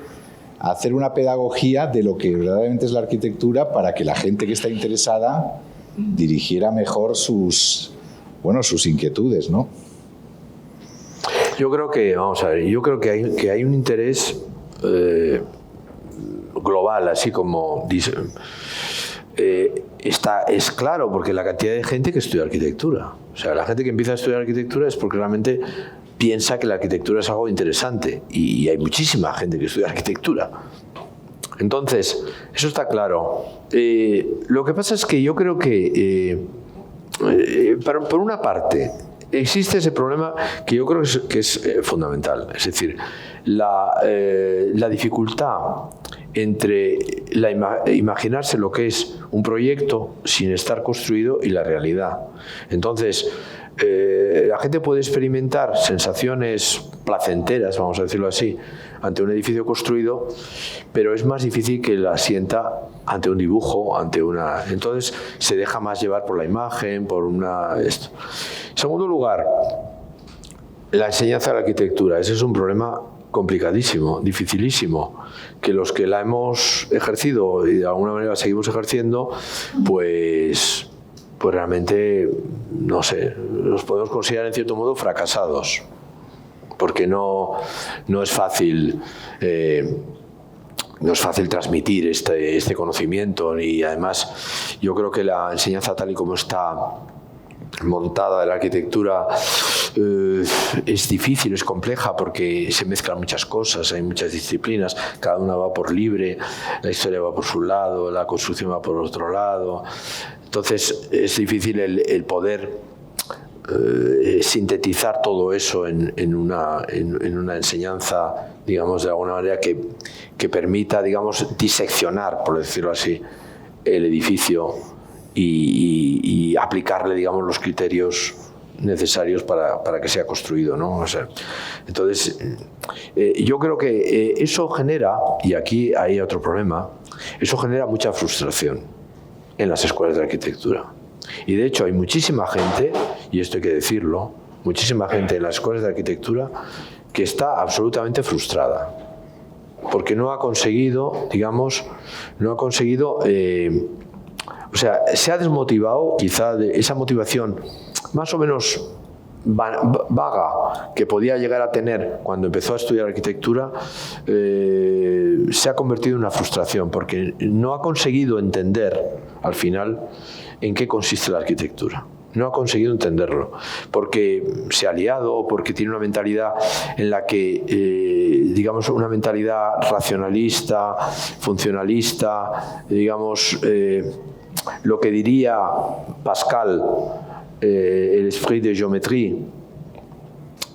S4: hacer una pedagogía de lo que verdaderamente es la arquitectura para que la gente que está interesada dirigiera mejor sus inquietudes, ¿no?
S3: Yo creo que, vamos a ver, que hay un interés global, así como dice, es claro, porque la cantidad de gente que estudia arquitectura, o sea, la gente que empieza a estudiar arquitectura es porque realmente piensa que la arquitectura es algo interesante, y hay muchísima gente que estudia arquitectura. Entonces, eso está claro. Lo que pasa es que yo creo que, por una parte, existe ese problema que yo creo que es fundamental. Es decir, la dificultad entre imaginarse lo que es un proyecto sin estar construido y la realidad. Entonces, la gente puede experimentar sensaciones placenteras, vamos a decirlo así, ante un edificio construido, pero es más difícil que la sienta ante un dibujo, entonces se deja más llevar por la imagen, por esto. En segundo lugar, la enseñanza de la arquitectura. Ese es un problema complicadísimo, dificilísimo, que los que la hemos ejercido y de alguna manera la seguimos ejerciendo, pues realmente, no sé, los podemos considerar en cierto modo fracasados, porque no es fácil transmitir este conocimiento, y además yo creo que la enseñanza tal y como está montada de la arquitectura es difícil, es compleja, porque se mezclan muchas cosas, hay muchas disciplinas, cada una va por libre, la historia va por su lado, la construcción va por otro lado. Entonces es difícil el poder sintetizar todo eso en una enseñanza, digamos, de alguna manera que permita, digamos, diseccionar, por decirlo así, el edificio y aplicarle, digamos, los criterios necesarios para que sea construido, ¿no? O sea, entonces, yo creo que eso genera, y aquí hay otro problema, eso genera mucha frustración en las escuelas de arquitectura. Y de hecho hay muchísima gente, y esto hay que decirlo, muchísima gente en las escuelas de arquitectura que está absolutamente frustrada, porque no ha conseguido, digamos, o sea, se ha desmotivado quizá de esa motivación más o menos vaga que podía llegar a tener cuando empezó a estudiar arquitectura, se ha convertido en una frustración, porque no ha conseguido entender al final en qué consiste la arquitectura. No ha conseguido entenderlo, porque se ha liado, o porque tiene una mentalidad en la que, digamos, una mentalidad racionalista, funcionalista, digamos, lo que diría Pascal, el esprit de géométrie,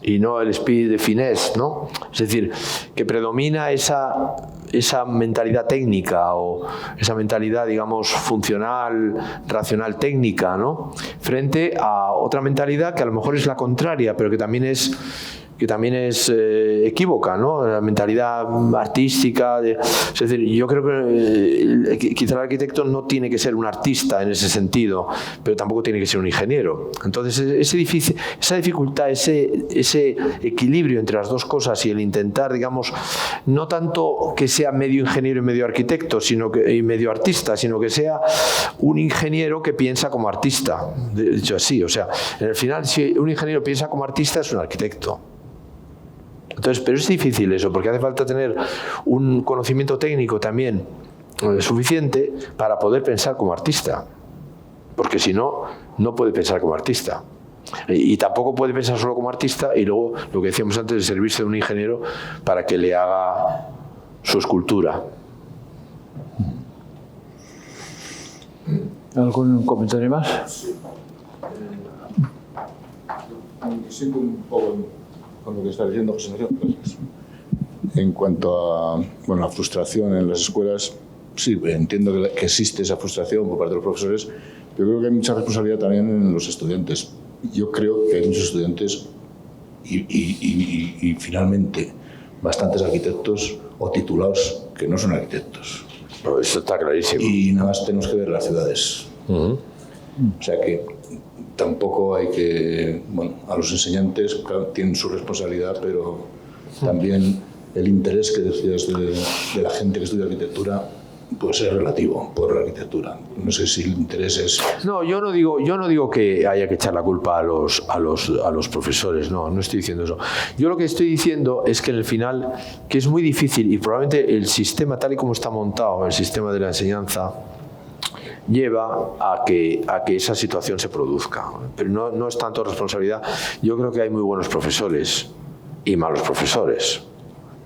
S3: y no el esprit de finesse, ¿no? Es decir, que predomina esa mentalidad técnica, o esa mentalidad, digamos, funcional, racional, técnica, ¿no? Frente a otra mentalidad que a lo mejor es la contraria, pero que también es que también es equívoca, ¿no? La mentalidad artística. Es decir, yo creo que quizá el arquitecto no tiene que ser un artista en ese sentido, pero tampoco tiene que ser un ingeniero. Entonces, esa dificultad, ese equilibrio entre las dos cosas y el intentar, digamos, no tanto que sea medio ingeniero y medio arquitecto, y medio artista, sino que sea un ingeniero que piensa como artista. De hecho, así, o sea, en el final, si un ingeniero piensa como artista, es un arquitecto. Entonces, pero es difícil eso, porque hace falta tener un conocimiento técnico también suficiente para poder pensar como artista, porque si no, no puede pensar como artista. Y tampoco puede pensar solo como artista y luego, lo que decíamos antes, de servirse de un ingeniero para que le haga su escultura.
S2: ¿Algún comentario más?
S4: Sí. Siento un poco con lo que está diciendo José María. En cuanto a la frustración en las escuelas, sí, entiendo que existe esa frustración por parte de los profesores, pero creo que hay mucha responsabilidad también en los estudiantes. Yo creo que hay muchos estudiantes y finalmente bastantes arquitectos o titulados que no son arquitectos.
S3: Pero eso está clarísimo.
S4: Y nada más tenemos que ver las ciudades. O sea que tampoco hay que... Bueno, a los enseñantes, claro, tienen su responsabilidad, pero también el interés que decías de la gente que estudia arquitectura puede ser relativo por la arquitectura. No sé si el interés es...
S3: No, yo no digo que haya que echar la culpa a los profesores, no estoy diciendo eso. Yo lo que estoy diciendo es que en el final, que es muy difícil y probablemente el sistema tal y como está montado, el sistema de la enseñanza, lleva a que esa situación se produzca. Pero no es tanto responsabilidad. Yo creo que hay muy buenos profesores y malos profesores,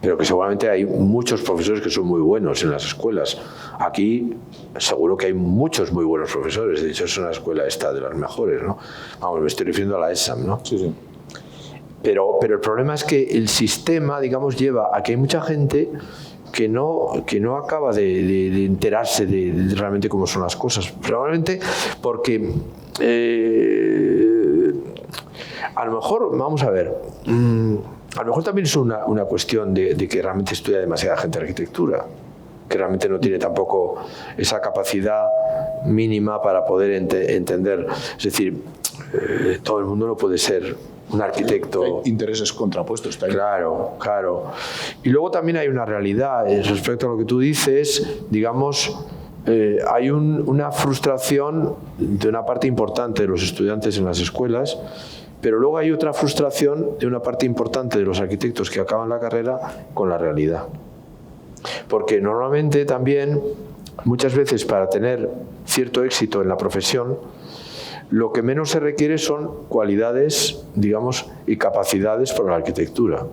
S3: pero que seguramente hay muchos profesores que son muy buenos en las escuelas. Aquí seguro que hay muchos muy buenos profesores. De hecho, es una escuela esta de las mejores, ¿no? Vamos, me estoy refiriendo a la ESAM, ¿no?
S4: Sí, sí.
S3: Pero el problema es que el sistema, digamos, lleva a que hay mucha gente que no acaba de enterarse de realmente cómo son las cosas. Probablemente porque a lo mejor, vamos a ver, a lo mejor también es una cuestión de que realmente estudia demasiada gente arquitectura, que realmente no tiene tampoco esa capacidad mínima para poder entender. Es decir, todo el mundo no puede ser un arquitecto.
S4: Hay intereses contrapuestos. Está ahí.
S3: Claro, claro. Y luego también hay una realidad respecto a lo que tú dices, digamos, hay una frustración de una parte importante de los estudiantes en las escuelas, pero luego hay otra frustración de una parte importante de los arquitectos que acaban la carrera con la realidad. Porque normalmente también, muchas veces para tener cierto éxito en la profesión, lo que menos se requiere son cualidades, digamos, y capacidades para la arquitectura.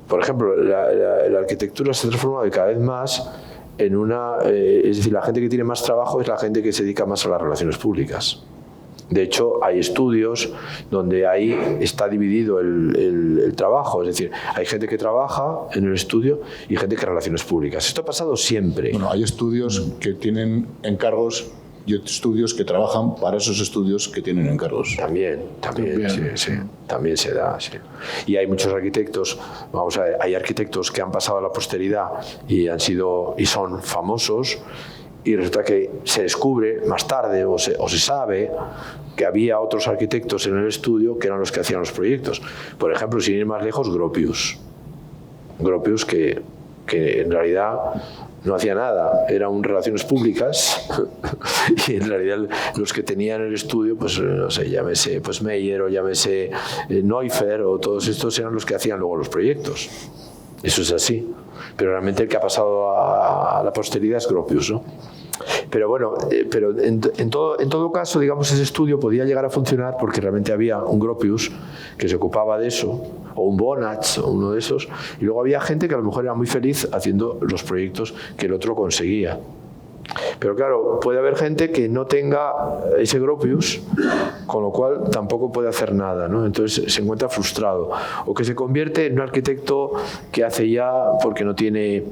S3: Por ejemplo, la arquitectura se ha transformado cada vez más en es decir, la gente que tiene más trabajo es la gente que se dedica más a las relaciones públicas. De hecho, hay estudios donde ahí está dividido el trabajo, es decir, hay gente que trabaja en el estudio y gente que relaciones públicas. Esto ha pasado siempre.
S4: Bueno, hay estudios que tienen encargos y estudios que trabajan para esos estudios que tienen encargos.
S3: También. Sí, también se da, sí. Y hay muchos arquitectos, vamos a ver, hay arquitectos que han pasado a la posteridad y son famosos, y resulta que se descubre más tarde o se sabe que había otros arquitectos en el estudio que eran los que hacían los proyectos. Por ejemplo, sin ir más lejos, Gropius. Gropius que en realidad no hacía nada, era un relaciones públicas y en realidad los que tenían el estudio, pues no sé, llámese pues Meyer o llámese Neuffer o todos estos eran los que hacían luego los proyectos. Eso es así. Pero realmente el que ha pasado a la posteridad es Gropius, ¿no? Pero bueno, en todo caso, digamos, ese estudio podía llegar a funcionar porque realmente había un Gropius que se ocupaba de eso, o un Bonatz, o uno de esos, y luego había gente que a lo mejor era muy feliz haciendo los proyectos que el otro conseguía. Pero claro, puede haber gente que no tenga ese Gropius, con lo cual tampoco puede hacer nada, ¿no? Entonces se encuentra frustrado, o que se convierte en un arquitecto que hace ya, porque no tiene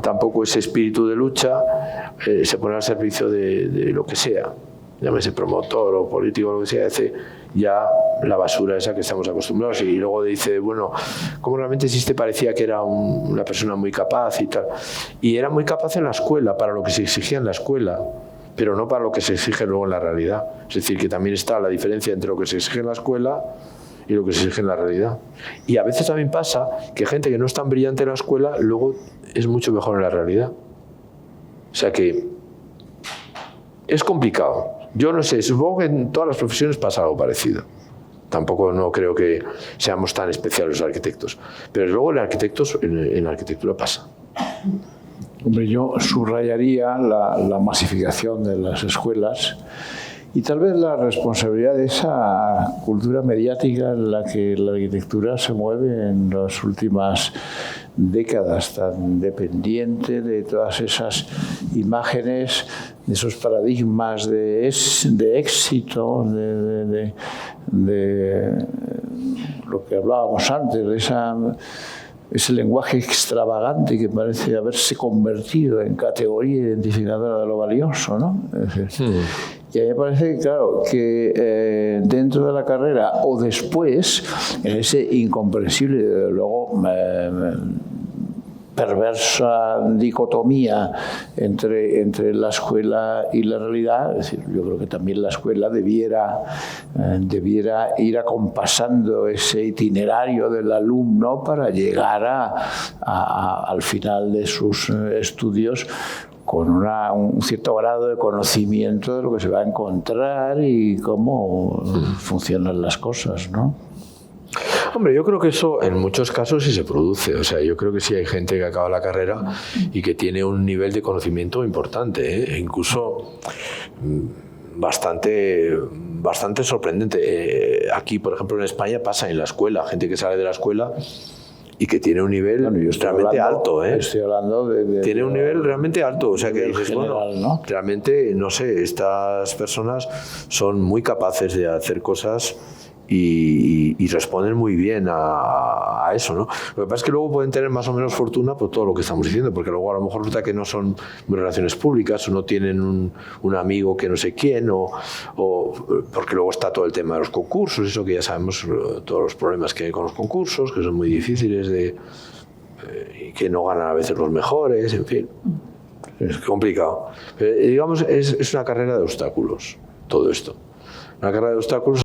S3: tampoco ese espíritu de lucha, se pone al servicio de lo que sea. llámese promotor o político, lo que sea, hace ya la basura esa que estamos acostumbrados, y luego dice, bueno, como realmente sí te parecía que era una persona muy capaz y tal, y era muy capaz en la escuela, para lo que se exigía en la escuela, pero no para lo que se exige luego en la realidad. Es decir, que también está la diferencia entre lo que se exige en la escuela y lo que se exige en la realidad. Y a veces también pasa que gente que no es tan brillante en la escuela luego es mucho mejor en la realidad. O sea que es complicado. Yo no sé, supongo que en todas las profesiones pasa algo parecido. Tampoco no creo que seamos tan especiales los arquitectos. Pero luego en la arquitectura pasa.
S2: Hombre, yo subrayaría la masificación de las escuelas y tal vez la responsabilidad de esa cultura mediática en la que la arquitectura se mueve en las últimas décadas, tan dependiente de todas esas imágenes, de esos paradigmas de éxito, de lo que hablábamos antes, de ese lenguaje extravagante que parece haberse convertido en categoría identificadora de lo valioso, ¿no? Es decir, y a mí me parece, claro, que dentro de la carrera o después, en ese incomprensible, desde luego, perversa dicotomía entre la escuela y la realidad, es decir, yo creo que también la escuela debiera ir acompasando ese itinerario del alumno para llegar al final de sus estudios con un cierto grado de conocimiento de lo que se va a encontrar y cómo funcionan las cosas, ¿no?
S3: Hombre, yo creo que eso en muchos casos sí se produce. O sea, yo creo que sí hay gente que acaba la carrera y que tiene un nivel de conocimiento importante, e incluso bastante sorprendente. Aquí, por ejemplo, en España pasa en la escuela, gente que sale de la escuela y que tiene un nivel realmente alto.
S2: Estoy hablando
S3: tiene un nivel realmente alto. O sea, que dices,
S2: general,
S3: bueno,
S2: ¿no?
S3: Realmente, no sé, estas personas son muy capaces de hacer cosas y responden muy bien a eso, ¿no? Lo que pasa es que luego pueden tener más o menos fortuna por todo lo que estamos diciendo, porque luego a lo mejor resulta que no son relaciones públicas o no tienen un amigo que no sé quién, o porque luego está todo el tema de los concursos, eso que ya sabemos, todos los problemas que hay con los concursos, que son muy difíciles y que no ganan a veces los mejores, en fin. Es complicado. Pero, digamos, es una carrera de obstáculos, todo esto. Una carrera de obstáculos